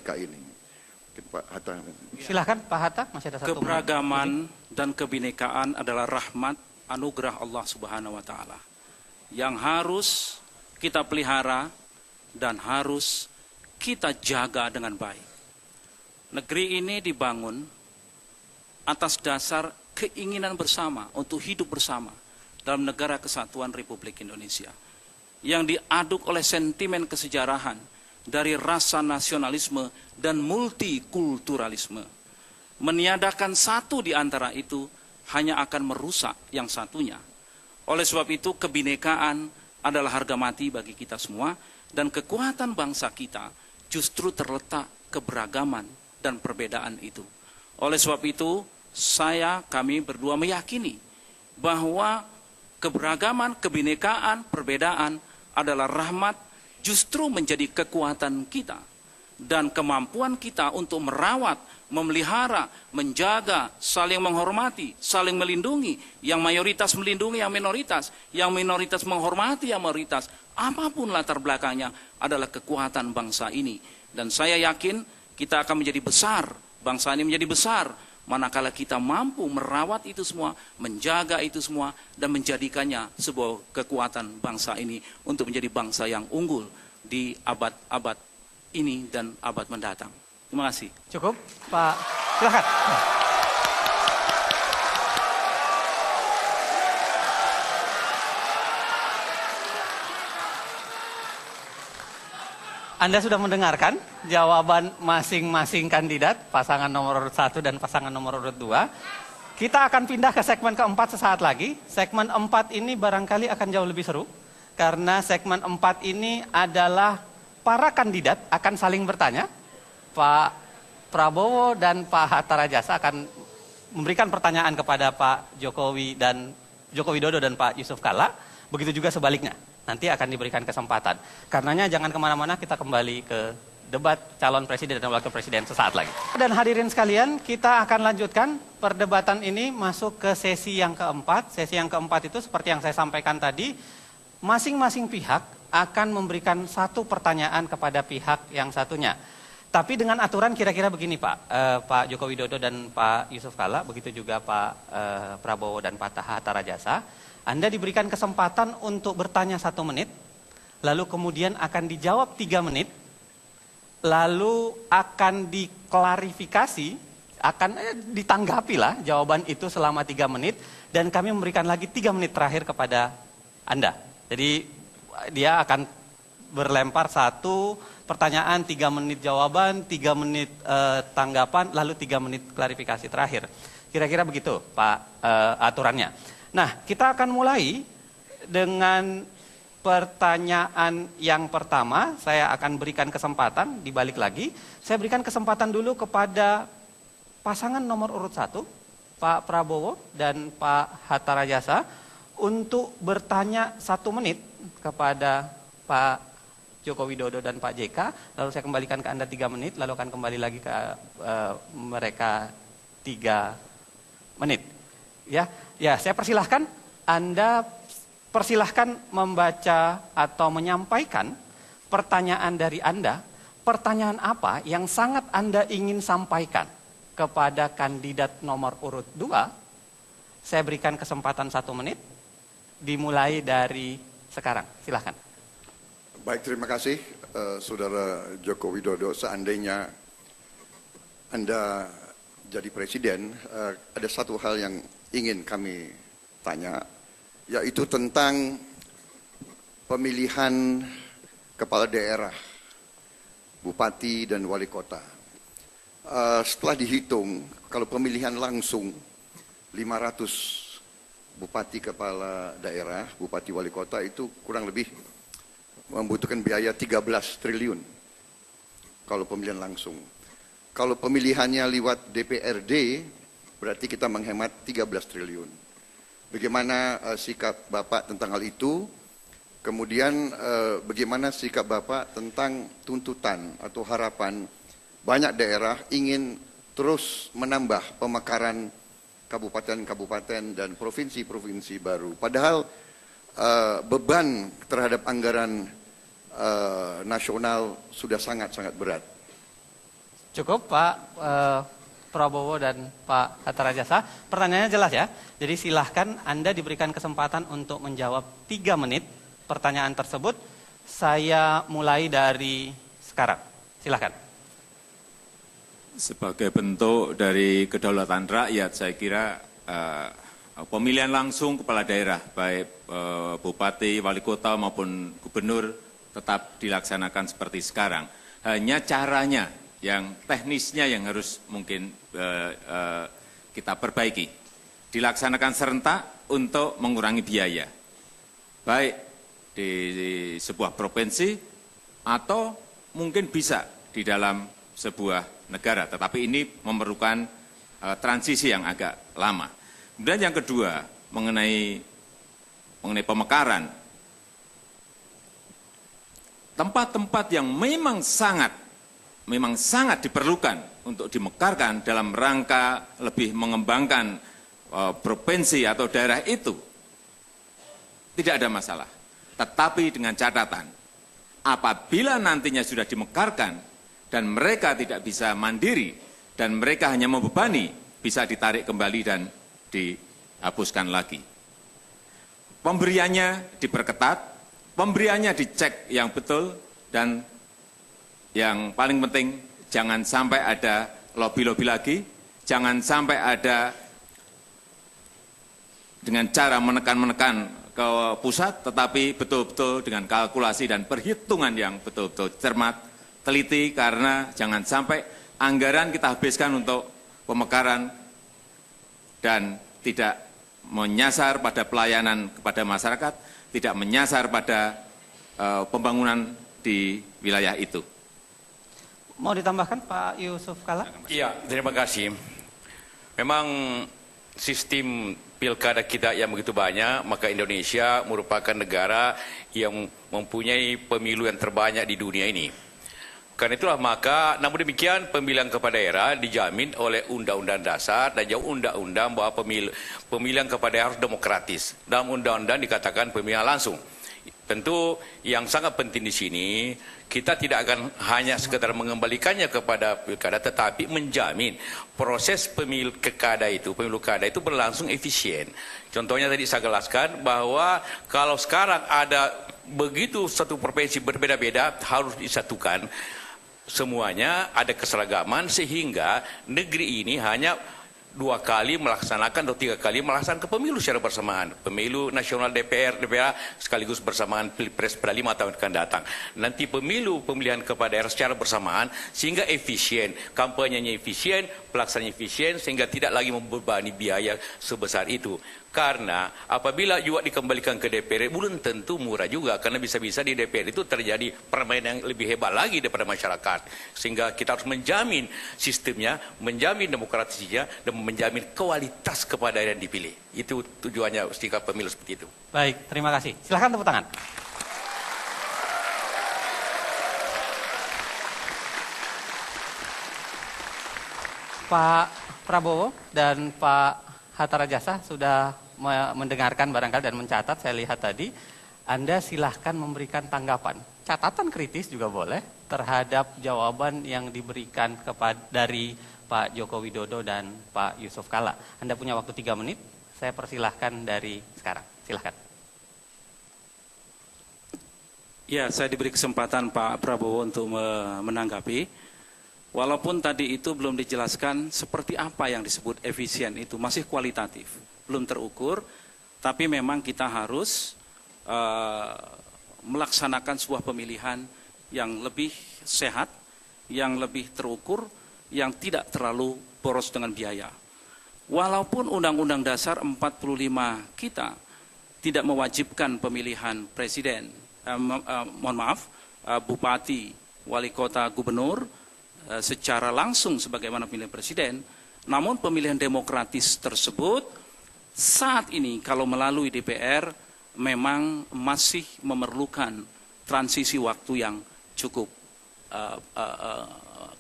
Ika ini. Pak Hatta. Silahkan Pak Hatta, masih ada satu. Keberagaman dan kebinekaan adalah rahmat anugerah Allah Subhanahu wa taala yang harus kita pelihara dan harus kita jaga dengan baik. Negeri ini dibangun atas dasar keinginan bersama untuk hidup bersama dalam negara kesatuan Republik Indonesia yang diaduk oleh sentimen kesejarahan dari rasa nasionalisme dan multikulturalisme. Meniadakan satu di antara itu hanya akan merusak yang satunya. Oleh sebab itu kebinekaan adalah harga mati bagi kita semua, dan kekuatan bangsa kita justru terletak keberagaman dan perbedaan itu. Oleh sebab itu kami berdua meyakini bahwa keberagaman, kebinekaan, perbedaan adalah rahmat, justru menjadi kekuatan kita dan kemampuan kita untuk merawat, memelihara, menjaga, saling menghormati, saling melindungi, yang mayoritas melindungi yang minoritas menghormati yang mayoritas, apapun latar belakangnya adalah kekuatan bangsa ini. Dan saya yakin kita akan menjadi besar, bangsa ini menjadi besar manakala kita mampu merawat itu semua, menjaga itu semua, dan menjadikannya sebuah kekuatan bangsa ini untuk menjadi bangsa yang unggul di abad-abad ini dan abad mendatang. Terima kasih. Cukup, Pak. Silakan. Anda sudah mendengarkan jawaban masing-masing kandidat, pasangan nomor urut 1 dan pasangan nomor urut 2. Kita akan pindah ke segmen keempat sesaat lagi. Segmen 4 ini barangkali akan jauh lebih seru, karena segmen 4 ini adalah para kandidat akan saling bertanya. Pak Prabowo dan Pak Hatta Rajasa akan memberikan pertanyaan kepada Pak Joko Widodo dan Pak Yusuf Kalla. Begitu juga sebaliknya. Nanti akan diberikan kesempatan. Karenanya jangan kemana-mana, kita kembali ke debat calon presiden dan wakil presiden sesaat lagi. Dan hadirin sekalian, kita akan lanjutkan perdebatan ini masuk ke sesi yang keempat. Sesi yang keempat itu seperti yang saya sampaikan tadi, masing-masing pihak akan memberikan satu pertanyaan kepada pihak yang satunya. Tapi dengan aturan kira-kira begini Pak, Pak Joko Widodo dan Pak Yusuf Kalla, begitu juga Pak Prabowo dan Pak Hatta Rajasa, Anda diberikan kesempatan untuk bertanya 1 menit, lalu kemudian akan dijawab 3 menit, lalu akan diklarifikasi, akan ditanggapi lah jawaban itu selama 3 menit, dan kami memberikan lagi 3 menit terakhir kepada Anda. Jadi dia akan berlempar 1 pertanyaan, 3 menit jawaban, 3 menit tanggapan, lalu 3 menit klarifikasi terakhir. Kira-kira begitu Pak aturannya. Nah, kita akan mulai dengan pertanyaan yang pertama. Saya akan berikan kesempatan, dibalik lagi. Saya berikan kesempatan dulu kepada pasangan nomor urut 1, Pak Prabowo dan Pak Hatta Rajasa, untuk bertanya 1 menit kepada Pak Joko Widodo dan Pak JK. Lalu saya kembalikan ke Anda 3 menit, lalu akan kembali lagi ke mereka 3 menit. Ya, saya persilahkan Anda membaca atau menyampaikan pertanyaan dari Anda. Pertanyaan apa yang sangat Anda ingin sampaikan kepada kandidat nomor urut 2? Saya berikan kesempatan 1 menit, dimulai dari sekarang. Silahkan. Baik, terima kasih Saudara Joko Widodo. Seandainya Anda jadi presiden, ada satu hal yang ingin kami tanya, yaitu tentang pemilihan kepala daerah, bupati dan wali kota. Setelah dihitung, kalau pemilihan langsung 500 bupati kepala daerah, bupati wali kota itu kurang lebih membutuhkan biaya 13 triliun kalau pemilihan langsung. Kalau pemilihannya lewat DPRD, berarti kita menghemat 13 triliun. Bagaimana sikap Bapak tentang hal itu? Kemudian bagaimana sikap Bapak tentang tuntutan atau harapan banyak daerah ingin terus menambah pemekaran kabupaten-kabupaten dan provinsi-provinsi baru. Padahal beban terhadap anggaran nasional sudah sangat-sangat berat. Cukup Pak Prabowo dan Pak Hatta Rajasa. Pertanyaannya jelas ya. Jadi silahkan Anda diberikan kesempatan untuk menjawab 3 menit pertanyaan tersebut. Saya mulai dari sekarang. Silahkan. Sebagai bentuk dari kedaulatan rakyat, saya kira pemilihan langsung kepala daerah, baik bupati, wali kota maupun gubernur tetap dilaksanakan seperti sekarang. Hanya caranya yang teknisnya yang harus mungkin kita perbaiki. Dilaksanakan serentak untuk mengurangi biaya. Baik di sebuah provinsi atau mungkin bisa di dalam sebuah negara. Tetapi ini memerlukan transisi yang agak lama. Kemudian yang kedua, mengenai pemekaran. Tempat-tempat yang memang sangat diperlukan untuk dimekarkan dalam rangka lebih mengembangkan provinsi atau daerah itu, tidak ada masalah. Tetapi dengan catatan, apabila nantinya sudah dimekarkan dan mereka tidak bisa mandiri dan mereka hanya membebani, bisa ditarik kembali dan dihapuskan lagi. Pemberiannya diperketat, pemberiannya dicek yang betul, dan yang paling penting, jangan sampai ada lobby-lobby lagi, jangan sampai ada dengan cara menekan-menekan ke pusat, tetapi betul-betul dengan kalkulasi dan perhitungan yang betul-betul cermat, teliti, karena jangan sampai anggaran kita habiskan untuk pemekaran dan tidak menyasar pada pelayanan kepada masyarakat, tidak menyasar pada pembangunan di wilayah itu. Mau ditambahkan Pak Yusuf Kalla? Iya, terima kasih. Memang sistem pilkada kita yang begitu banyak, maka Indonesia merupakan negara yang mempunyai pemilu yang terbanyak di dunia ini. Karena itulah maka, namun demikian pemilihan kepala daerah dijamin oleh Undang-Undang Dasar dan juga Undang-Undang bahwa pemilihan kepala daerah harus demokratis. Dalam Undang-Undang dikatakan pemilihan langsung. Tentu yang sangat penting di sini, kita tidak akan hanya sekedar mengembalikannya kepada pilkada, tetapi menjamin proses pemilu kada itu berlangsung efisien. Contohnya tadi saya jelaskan bahwa kalau sekarang ada begitu satu provinsi berbeda-beda harus disatukan. Semuanya ada keseragaman sehingga negeri ini hanya 2 kali melaksanakan atau 3 kali melaksanakan pemilu secara bersamaan. Pemilu nasional DPR sekaligus bersamaan Pilpres pada 5 tahun akan datang. Nanti pemilihan kepala daerah secara bersamaan sehingga efisien, kampanyenya efisien, pelaksanaan efisien sehingga tidak lagi membebani biaya sebesar itu. Karena apabila juga dikembalikan ke DPR belum tentu murah juga, karena bisa-bisa di DPR itu terjadi permainan yang lebih hebat lagi daripada masyarakat. Sehingga kita harus menjamin sistemnya, menjamin demokrasinya, dan menjamin kualitas kepada yang dipilih. Itu tujuannya sikap pemilu seperti itu. Baik, terima kasih. Silahkan tepuk tangan. Pak Prabowo dan Pak Hatta Rajasa sudah mendengarkan barangkali dan mencatat, saya lihat tadi. Anda silahkan memberikan tanggapan, catatan kritis juga boleh terhadap jawaban yang diberikan dari Pak Joko Widodo dan Pak Yusuf Kalla. Anda punya waktu 3 menit, saya persilahkan dari sekarang. Silahkan. Ya, saya diberi kesempatan Pak Prabowo untuk menanggapi. Walaupun tadi itu belum dijelaskan seperti apa yang disebut efisien itu, masih kualitatif, belum terukur, tapi memang kita harus melaksanakan sebuah pemilihan yang lebih sehat, yang lebih terukur, yang tidak terlalu boros dengan biaya. Walaupun Undang-Undang Dasar 45 kita tidak mewajibkan pemilihan presiden, bupati, wali kota, gubernur secara langsung sebagaimana pemilihan presiden, namun pemilihan demokratis tersebut saat ini kalau melalui DPR memang masih memerlukan transisi waktu yang cukup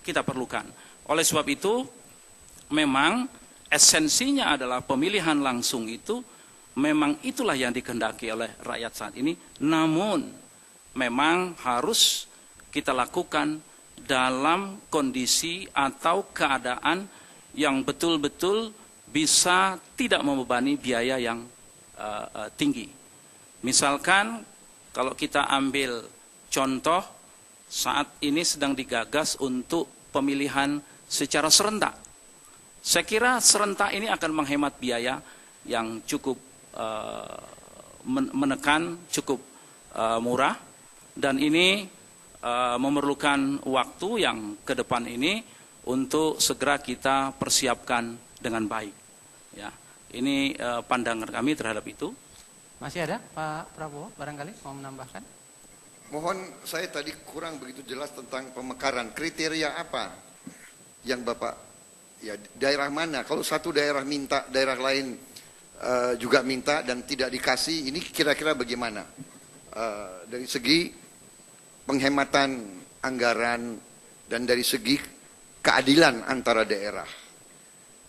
kita perlukan. Oleh sebab itu, memang esensinya adalah pemilihan langsung itu, memang itulah yang dikehendaki oleh rakyat saat ini, namun memang harus kita lakukan dalam kondisi atau keadaan yang betul-betul bisa tidak membebani biaya yang tinggi. Misalkan kalau kita ambil contoh saat ini sedang digagas untuk pemilihan secara serentak. Saya kira serentak ini akan menghemat biaya yang cukup menekan, cukup murah, dan ini memerlukan waktu yang ke depan ini untuk segera kita persiapkan dengan baik. Ya, ini pandangan kami terhadap itu. Masih ada Pak Prabowo barangkali mau menambahkan? Mohon, saya tadi kurang begitu jelas tentang pemekaran. Kriteria apa yang Bapak, ya daerah mana? Kalau satu daerah minta, daerah lain juga minta dan tidak dikasih, ini kira-kira bagaimana? Dari segi penghematan anggaran dan dari segi keadilan antara daerah.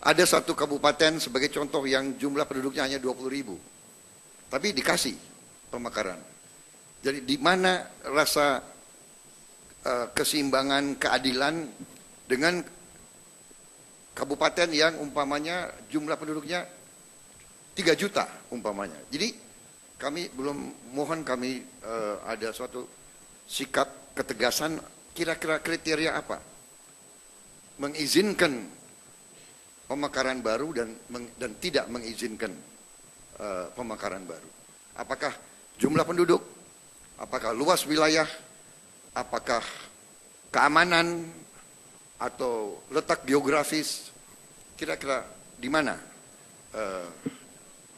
Ada satu kabupaten sebagai contoh yang jumlah penduduknya hanya 20.000. Tapi dikasih pemekaran. Jadi di mana rasa keseimbangan keadilan dengan kabupaten yang umpamanya jumlah penduduknya 3 juta umpamanya. Jadi kami mohon kami ada suatu sikap ketegasan, kira-kira kriteria apa mengizinkan pemekaran baru dan tidak mengizinkan pemekaran baru. Apakah jumlah penduduk, apakah luas wilayah, apakah keamanan atau letak geografis, kira-kira di mana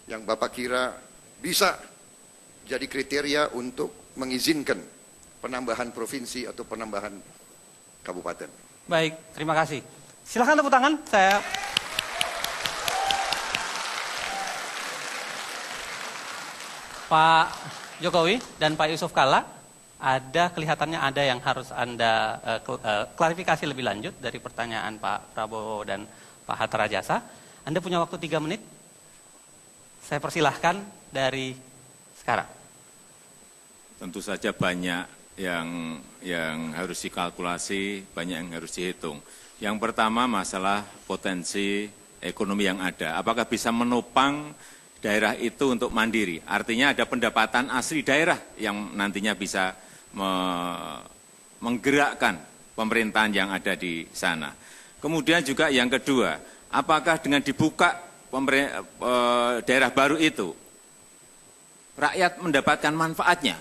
yang Bapak kira bisa jadi kriteria untuk mengizinkan penambahan provinsi atau penambahan kabupaten. Baik, terima kasih. Silakan tepuk tangan. Pak Jokowi dan Pak Yusuf Kalla, kelihatannya ada yang harus Anda klarifikasi lebih lanjut dari pertanyaan Pak Prabowo dan Pak Hatta Rajasa. Anda punya waktu 3 menit. Saya persilahkan dari sekarang. Tentu saja banyak yang harus dikalkulasi, banyak yang harus dihitung. Yang pertama masalah potensi ekonomi yang ada. Apakah bisa menopang daerah itu untuk mandiri? Artinya ada pendapatan asli daerah yang nantinya bisa menggerakkan pemerintahan yang ada di sana. Kemudian juga yang kedua, apakah dengan dibuka daerah baru itu, rakyat mendapatkan manfaatnya?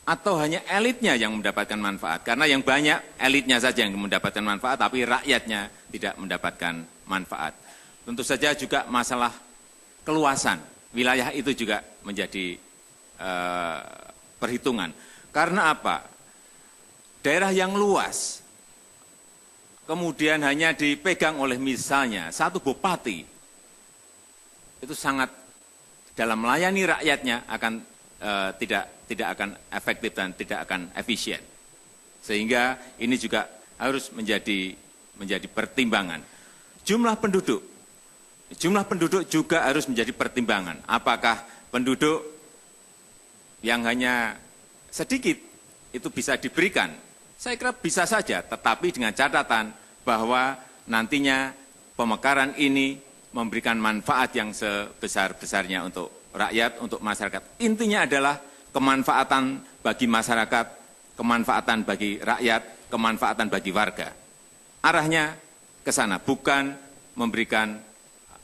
Atau hanya elitnya yang mendapatkan manfaat? Karena yang banyak elitnya saja yang mendapatkan manfaat, tapi rakyatnya tidak mendapatkan manfaat. Tentu saja juga masalah keluasan wilayah itu juga menjadi perhitungan. Karena apa? Daerah yang luas, kemudian hanya dipegang oleh misalnya satu bupati, itu sangat dalam melayani rakyatnya akan tidak akan efektif dan tidak akan efisien. Sehingga ini juga harus menjadi pertimbangan. Jumlah penduduk Jumlah penduduk juga harus menjadi pertimbangan. Apakah penduduk yang hanya sedikit itu bisa diberikan? Saya kira bisa saja, tetapi dengan catatan bahwa nantinya pemekaran ini memberikan manfaat yang sebesar-besarnya untuk rakyat, untuk masyarakat. Intinya adalah kemanfaatan bagi masyarakat, kemanfaatan bagi rakyat, kemanfaatan bagi warga. Arahnya ke sana, bukan memberikan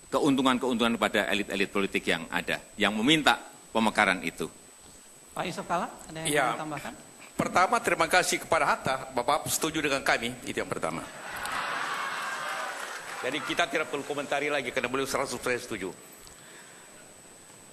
keuntungan-keuntungan kepada elit-elit politik yang ada, yang meminta pemekaran itu. Pak Yusuf Kalla, ada yang Ya. mau tambahkan? Pertama, terima kasih kepada Hatta. Bapak setuju dengan kami, itu yang pertama. Jadi kita tidak perlu komentari lagi karena beliau 100% setuju.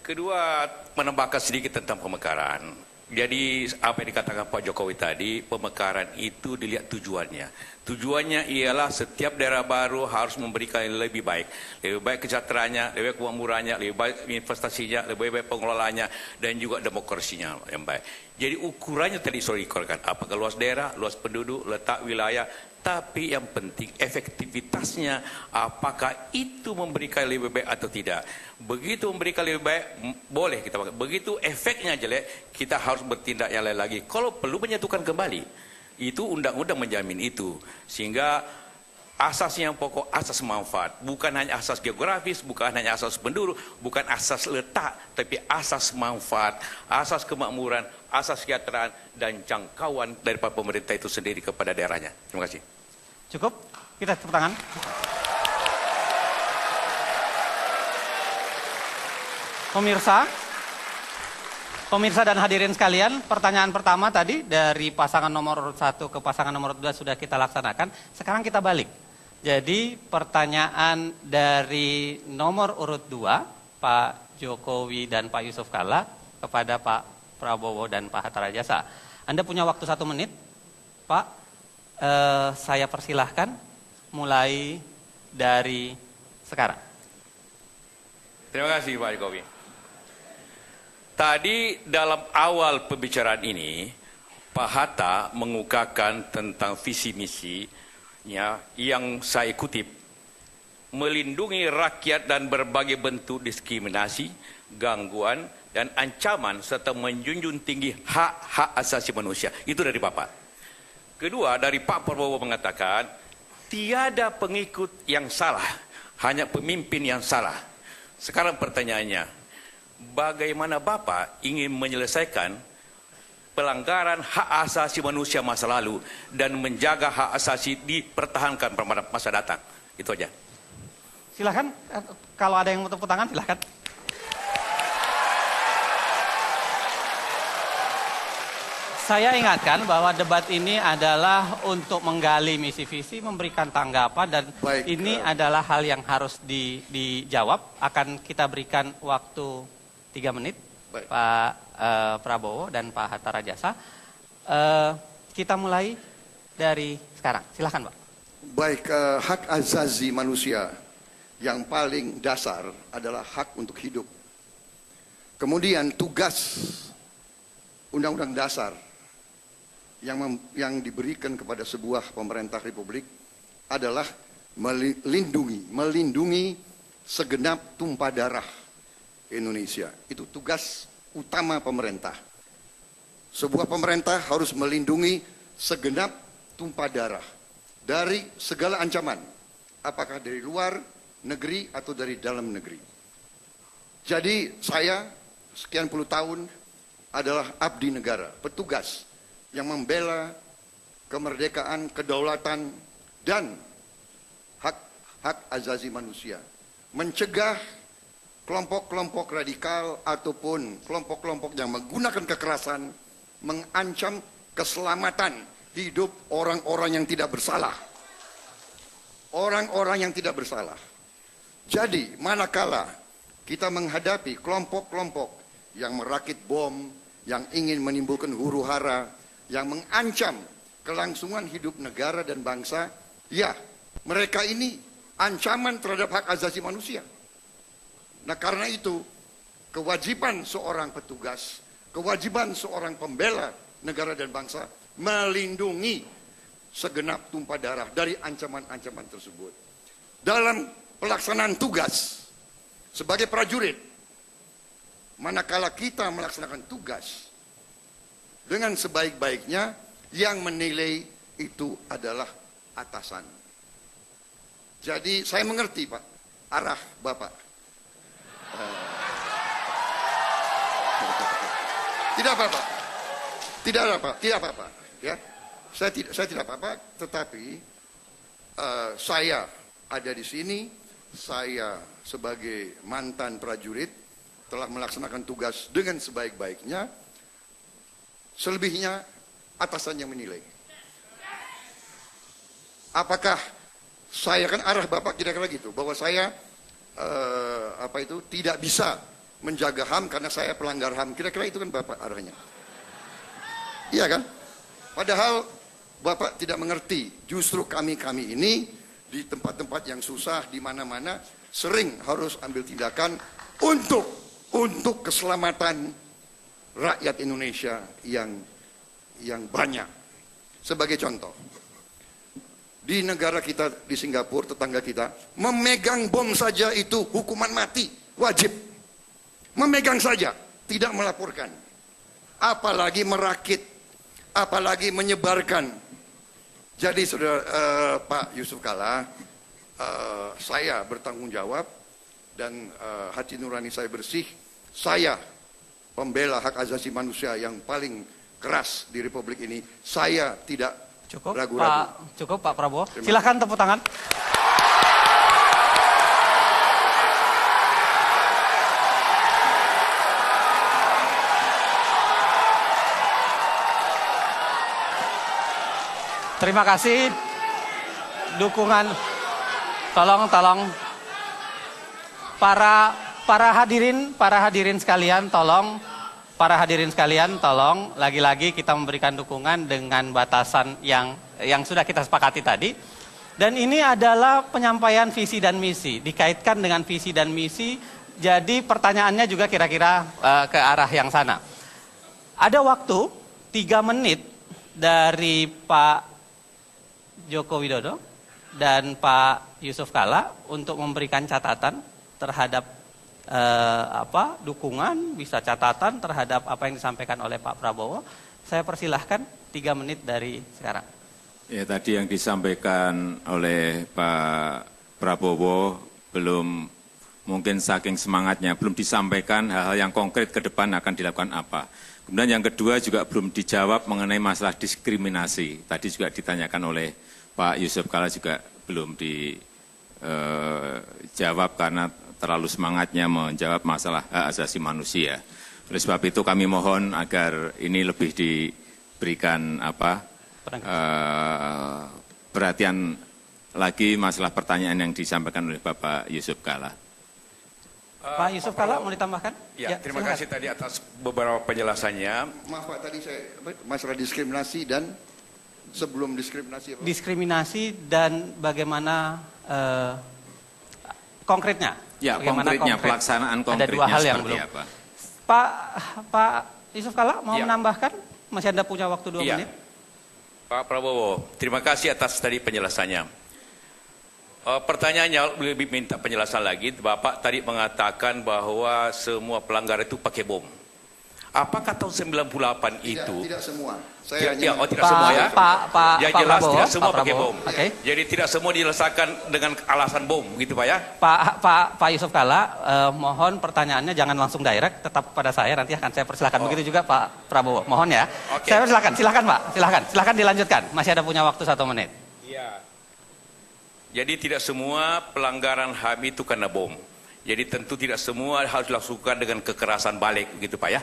Kedua, menambahkan sedikit tentang pemekaran. Jadi apa yang dikatakan Pak Jokowi tadi, pemekaran itu dilihat tujuannya. Tujuannya ialah setiap daerah baru harus memberikan yang lebih baik. Lebih baik kesejahteraannya, lebih baik kemakmurannya, lebih baik investasinya, lebih baik pengelolaannya, dan juga demokrasinya yang baik. Jadi ukurannya tadi sudah dikorkan. Apakah luas daerah, luas penduduk, letak wilayah, tapi yang penting efektivitasnya, apakah itu memberikan lebih baik atau tidak. Begitu memberikan lebih baik, boleh kita pakai. Begitu efeknya jelek, kita harus bertindak yang lain lagi. Kalau perlu menyatukan kembali, itu undang-undang menjamin itu. Sehingga asas yang pokok, asas manfaat. Bukan hanya asas geografis, bukan hanya asas penduduk, bukan asas letak, tapi asas manfaat, asas kemakmuran, asas kesejahteraan, dan jangkauan daripada pemerintah itu sendiri kepada daerahnya. Terima kasih. Cukup? Kita tepuk tangan. Pemirsa dan hadirin sekalian, pertanyaan pertama tadi dari pasangan nomor urut 1 ke pasangan nomor 2 sudah kita laksanakan. Sekarang kita balik. Jadi pertanyaan dari nomor urut 2, Pak Jokowi dan Pak Yusuf Kalla kepada Pak Prabowo dan Pak Hatta Rajasa. Anda punya waktu 1 menit, Pak. Saya persilahkan mulai dari sekarang. Terima kasih Pak Jokowi. Tadi dalam awal pembicaraan ini, Pak Hatta mengungkapkan tentang visi misinya yang saya kutip. Melindungi rakyat dan berbagai bentuk diskriminasi, gangguan, dan ancaman serta menjunjung tinggi hak-hak asasi manusia. Itu dari Bapak. Kedua, dari Pak Prabowo mengatakan, tiada pengikut yang salah, hanya pemimpin yang salah. Sekarang pertanyaannya, bagaimana Bapak ingin menyelesaikan pelanggaran hak asasi manusia masa lalu dan menjaga hak asasi dipertahankan pada masa datang? Itu aja. Silahkan, kalau ada yang mau tepuk tangan silahkan. Saya ingatkan bahwa debat ini adalah untuk menggali misi visi, memberikan tanggapan, dan ini adalah hal yang harus dijawab. Akan kita berikan waktu 3 menit, Pak Prabowo dan Pak Hatta Rajasa. Kita mulai dari sekarang. Silahkan, Pak. Baik, hak asasi manusia yang paling dasar adalah hak untuk hidup. Kemudian tugas Undang-Undang Dasar yang diberikan kepada sebuah pemerintah republik adalah melindungi segenap tumpah darah Indonesia. Itu tugas utama pemerintah. Sebuah pemerintah harus melindungi segenap tumpah darah dari segala ancaman, apakah dari luar negeri atau dari dalam negeri. Jadi saya sekian puluh tahun adalah abdi negara, petugas yang membela kemerdekaan, kedaulatan, dan hak asasi manusia. Mencegah kelompok-kelompok radikal ataupun kelompok-kelompok yang menggunakan kekerasan mengancam keselamatan hidup orang-orang yang tidak bersalah. Orang-orang yang tidak bersalah. Jadi, manakala kita menghadapi kelompok-kelompok yang merakit bom, yang ingin menimbulkan huru-hara, yang mengancam kelangsungan hidup negara dan bangsa, ya, mereka ini ancaman terhadap hak asasi manusia. Nah, karena itu, kewajiban seorang petugas, kewajiban seorang pembela negara dan bangsa, melindungi segenap tumpah darah dari ancaman-ancaman tersebut. Dalam pelaksanaan tugas, sebagai prajurit, manakala kita melaksanakan tugas dengan sebaik-baiknya, yang menilai itu adalah atasan. Jadi saya mengerti Pak, arah Bapak. Tidak apa-apa, tidak apa-apa. Ya, saya tidak apa-apa. Tetapi saya ada di sini, saya sebagai mantan prajurit telah melaksanakan tugas dengan sebaik-baiknya. Selebihnya atasan yang menilai. Apakah saya, kan arah Bapak kira-kira gitu, bahwa saya tidak bisa menjaga HAM karena saya pelanggar HAM. Kira-kira itu kan Bapak arahnya. Iya kan? Padahal Bapak tidak mengerti, justru kami ini di tempat-tempat yang susah, di mana-mana sering harus ambil tindakan untuk keselamatan rakyat Indonesia yang banyak. Sebagai contoh, di negara kita, di Singapura, tetangga kita, memegang bom saja itu hukuman mati, wajib. Memegang saja, tidak melaporkan. Apalagi merakit, apalagi menyebarkan. Jadi saudara Pak Yusuf Kalla, saya bertanggung jawab dan hati nurani saya bersih. Saya pembela hak asasi manusia yang paling keras di Republik ini. Saya tidak ragu-ragu. Cukup Pak Prabowo. Silahkan tepuk tangan. Terima kasih dukungan. Tolong para hadirin sekalian, tolong lagi-lagi kita memberikan dukungan dengan batasan yang sudah kita sepakati tadi. Dan ini adalah penyampaian visi dan misi, dikaitkan dengan visi dan misi. Jadi pertanyaannya juga kira-kira ke arah yang sana. Ada waktu 3 menit dari Pak Joko Widodo dan Pak Yusuf Kalla untuk memberikan catatan terhadap dukungan, bisa catatan terhadap apa yang disampaikan oleh Pak Prabowo. Saya persilahkan 3 menit dari sekarang. Ya, tadi yang disampaikan oleh Pak Prabowo belum, mungkin saking semangatnya, belum disampaikan hal-hal yang konkret ke depan akan dilakukan apa. Kemudian yang kedua juga belum dijawab mengenai masalah diskriminasi. Tadi juga ditanyakan oleh Pak Yusuf Kalla, juga belum dijawab karena terlalu semangatnya menjawab masalah hak asasi manusia. Oleh sebab itu kami mohon agar ini lebih diberikan perhatian lagi masalah pertanyaan yang disampaikan oleh Bapak Yusuf Kalla. Pak Yusuf Kalla mau ditambahkan? Ya, terima kasih tadi atas beberapa penjelasannya. Maaf Pak, tadi saya masalah diskriminasi dan sebelum diskriminasi. Diskriminasi dan bagaimana konkretnya? Ya, bagaimana konkretnya, pelaksanaan konkretnya. Ada 2 hal yang belum. Apa? Pak Yusuf Kalla mau menambahkan? Masih Anda punya waktu 2 menit. Pak Prabowo, terima kasih atas tadi penjelasannya. Pertanyaannya lebih minta penjelasan lagi. Bapak tadi mengatakan bahwa semua pelanggar itu pakai bom. Apakah tahun 98 itu? Tidak semua. Tidak semua ya. Yang jelas Prabowo, tidak semua pakai bom. Okay. Jadi tidak semua diletakkan dengan alasan bom, gitu Pak ya? Pak Yusuf Kalla, mohon pertanyaannya jangan langsung direct, tetap pada saya, nanti akan saya persilakan. Begitu juga Pak Prabowo, mohon ya. Okay. Saya silakan Pak, silakan dilanjutkan. Masih ada punya waktu 1 menit. Iya. Jadi tidak semua pelanggaran HAM itu karena bom. Jadi tentu tidak semua harus dilakukan dengan kekerasan balik, gitu Pak ya.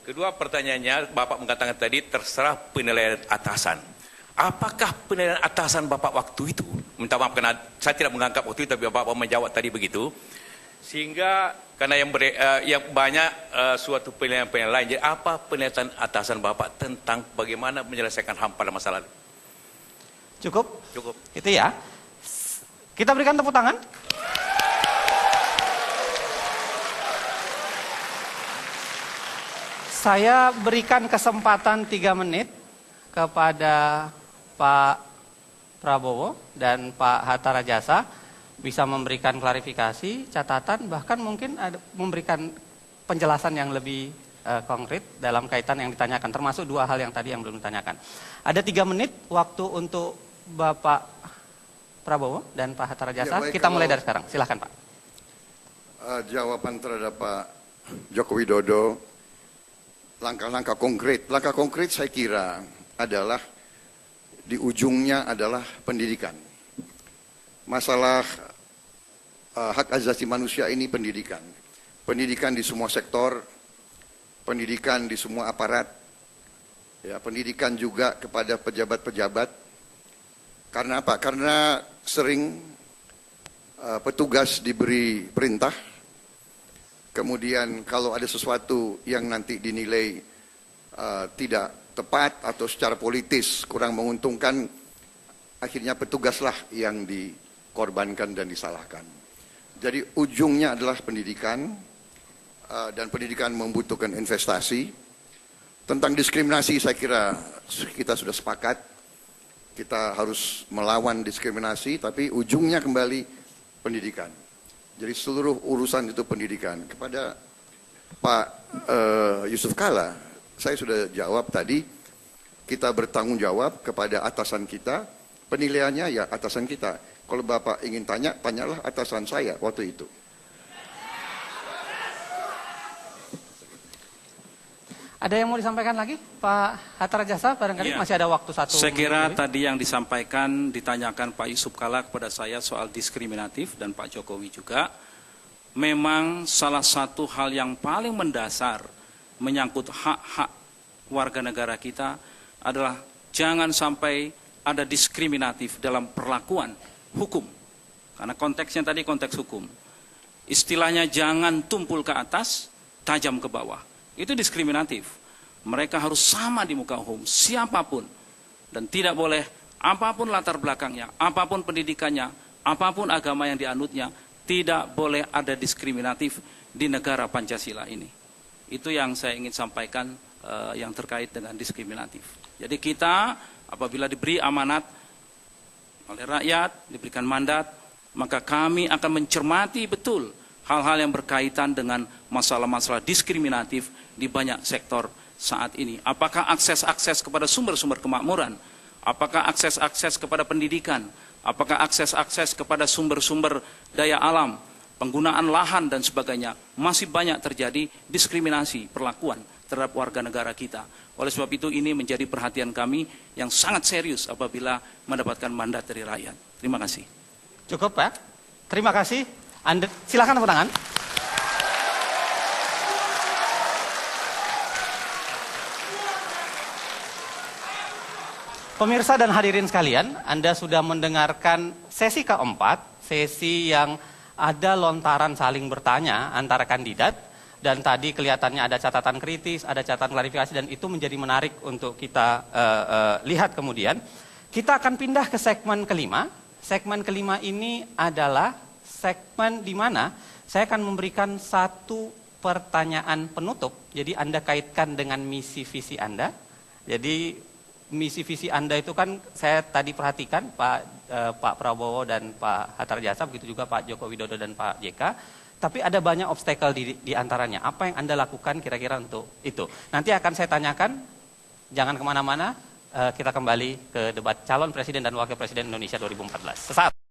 Kedua pertanyaannya, Bapak mengatakan tadi terserah penilaian atasan. Apakah penilaian atasan Bapak waktu itu? Minta maaf karena saya tidak menganggap waktu itu, tapi Bapak menjawab tadi begitu. Sehingga karena yang banyak suatu penilaian lain. Jadi apa penilaian atasan Bapak tentang bagaimana menyelesaikan HAM pada masa lalu? Cukup? Cukup. Itu ya. Kita berikan tepuk tangan. Saya berikan kesempatan 3 menit kepada Pak Prabowo dan Pak Hatta Rajasa bisa memberikan klarifikasi, catatan, bahkan mungkin memberikan penjelasan yang lebih konkret dalam kaitan yang ditanyakan, termasuk 2 hal yang tadi yang belum ditanyakan. Ada 3 menit waktu untuk Bapak Prabowo dan Pak Hatta Rajasa. Ya, baik, kita mulai dari sekarang. Silahkan Pak. Jawaban terhadap Pak Joko Widodo, langkah-langkah konkret. Langkah konkret saya kira adalah di ujungnya adalah pendidikan. Masalah hak asasi manusia ini pendidikan. Pendidikan di semua sektor, pendidikan di semua aparat, ya, pendidikan juga kepada pejabat-pejabat. Karena apa? Karena sering petugas diberi perintah, kemudian kalau ada sesuatu yang nanti dinilai tidak tepat atau secara politis kurang menguntungkan, akhirnya petugaslah yang dikorbankan dan disalahkan. Jadi ujungnya adalah pendidikan, dan pendidikan membutuhkan investasi. Tentang diskriminasi saya kira kita sudah sepakat, kita harus melawan diskriminasi, tapi ujungnya kembali pendidikan. Jadi seluruh urusan itu pendidikan. Kepada Pak Yusuf Kalla, saya sudah jawab tadi, kita bertanggung jawab kepada atasan kita, penilaiannya ya atasan kita. Kalau Bapak ingin tanya, tanyalah atasan saya waktu itu. Ada yang mau disampaikan lagi, Pak Hatta Rajasa? Barangkali masih ada waktu 1 menit. Saya kira tadi yang disampaikan, ditanyakan Pak Yusuf Kalla kepada saya soal diskriminatif dan Pak Jokowi juga, memang salah satu hal yang paling mendasar menyangkut hak-hak warga negara kita adalah jangan sampai ada diskriminatif dalam perlakuan hukum. Karena konteksnya tadi konteks hukum. Istilahnya jangan tumpul ke atas, tajam ke bawah. Itu diskriminatif. Mereka harus sama di muka umum, siapapun. Dan tidak boleh, apapun latar belakangnya, apapun pendidikannya, apapun agama yang dianutnya, tidak boleh ada diskriminatif di negara Pancasila ini. Itu yang saya ingin sampaikan yang terkait dengan diskriminatif. Jadi kita apabila diberi amanat oleh rakyat, diberikan mandat, maka kami akan mencermati betul hal-hal yang berkaitan dengan masalah-masalah diskriminatif di banyak sektor saat ini. Apakah akses-akses kepada sumber-sumber kemakmuran? Apakah akses-akses kepada pendidikan? Apakah akses-akses kepada sumber-sumber daya alam, penggunaan lahan dan sebagainya? Masih banyak terjadi diskriminasi perlakuan terhadap warga negara kita. Oleh sebab itu ini menjadi perhatian kami yang sangat serius apabila mendapatkan mandat dari rakyat. Terima kasih. Cukup Pak. Terima kasih. Anda silakan tepuk tangan. Pemirsa dan hadirin sekalian, Anda sudah mendengarkan sesi keempat, sesi yang ada lontaran saling bertanya antara kandidat, dan tadi kelihatannya ada catatan kritis, ada catatan klarifikasi, dan itu menjadi menarik untuk kita lihat kemudian. Kita akan pindah ke segmen kelima. Segmen kelima ini adalah segmen di mana saya akan memberikan 1 pertanyaan penutup. Jadi Anda kaitkan dengan misi visi Anda. Jadi misi visi Anda itu kan saya tadi perhatikan Pak Prabowo dan Pak Hatta Rajasa, begitu juga Pak Joko Widodo dan Pak JK. Tapi ada banyak obstacle di antaranya. Apa yang Anda lakukan kira-kira untuk itu? Nanti akan saya tanyakan, jangan kemana-mana, kita kembali ke debat calon presiden dan wakil presiden Indonesia 2014. Sesaat.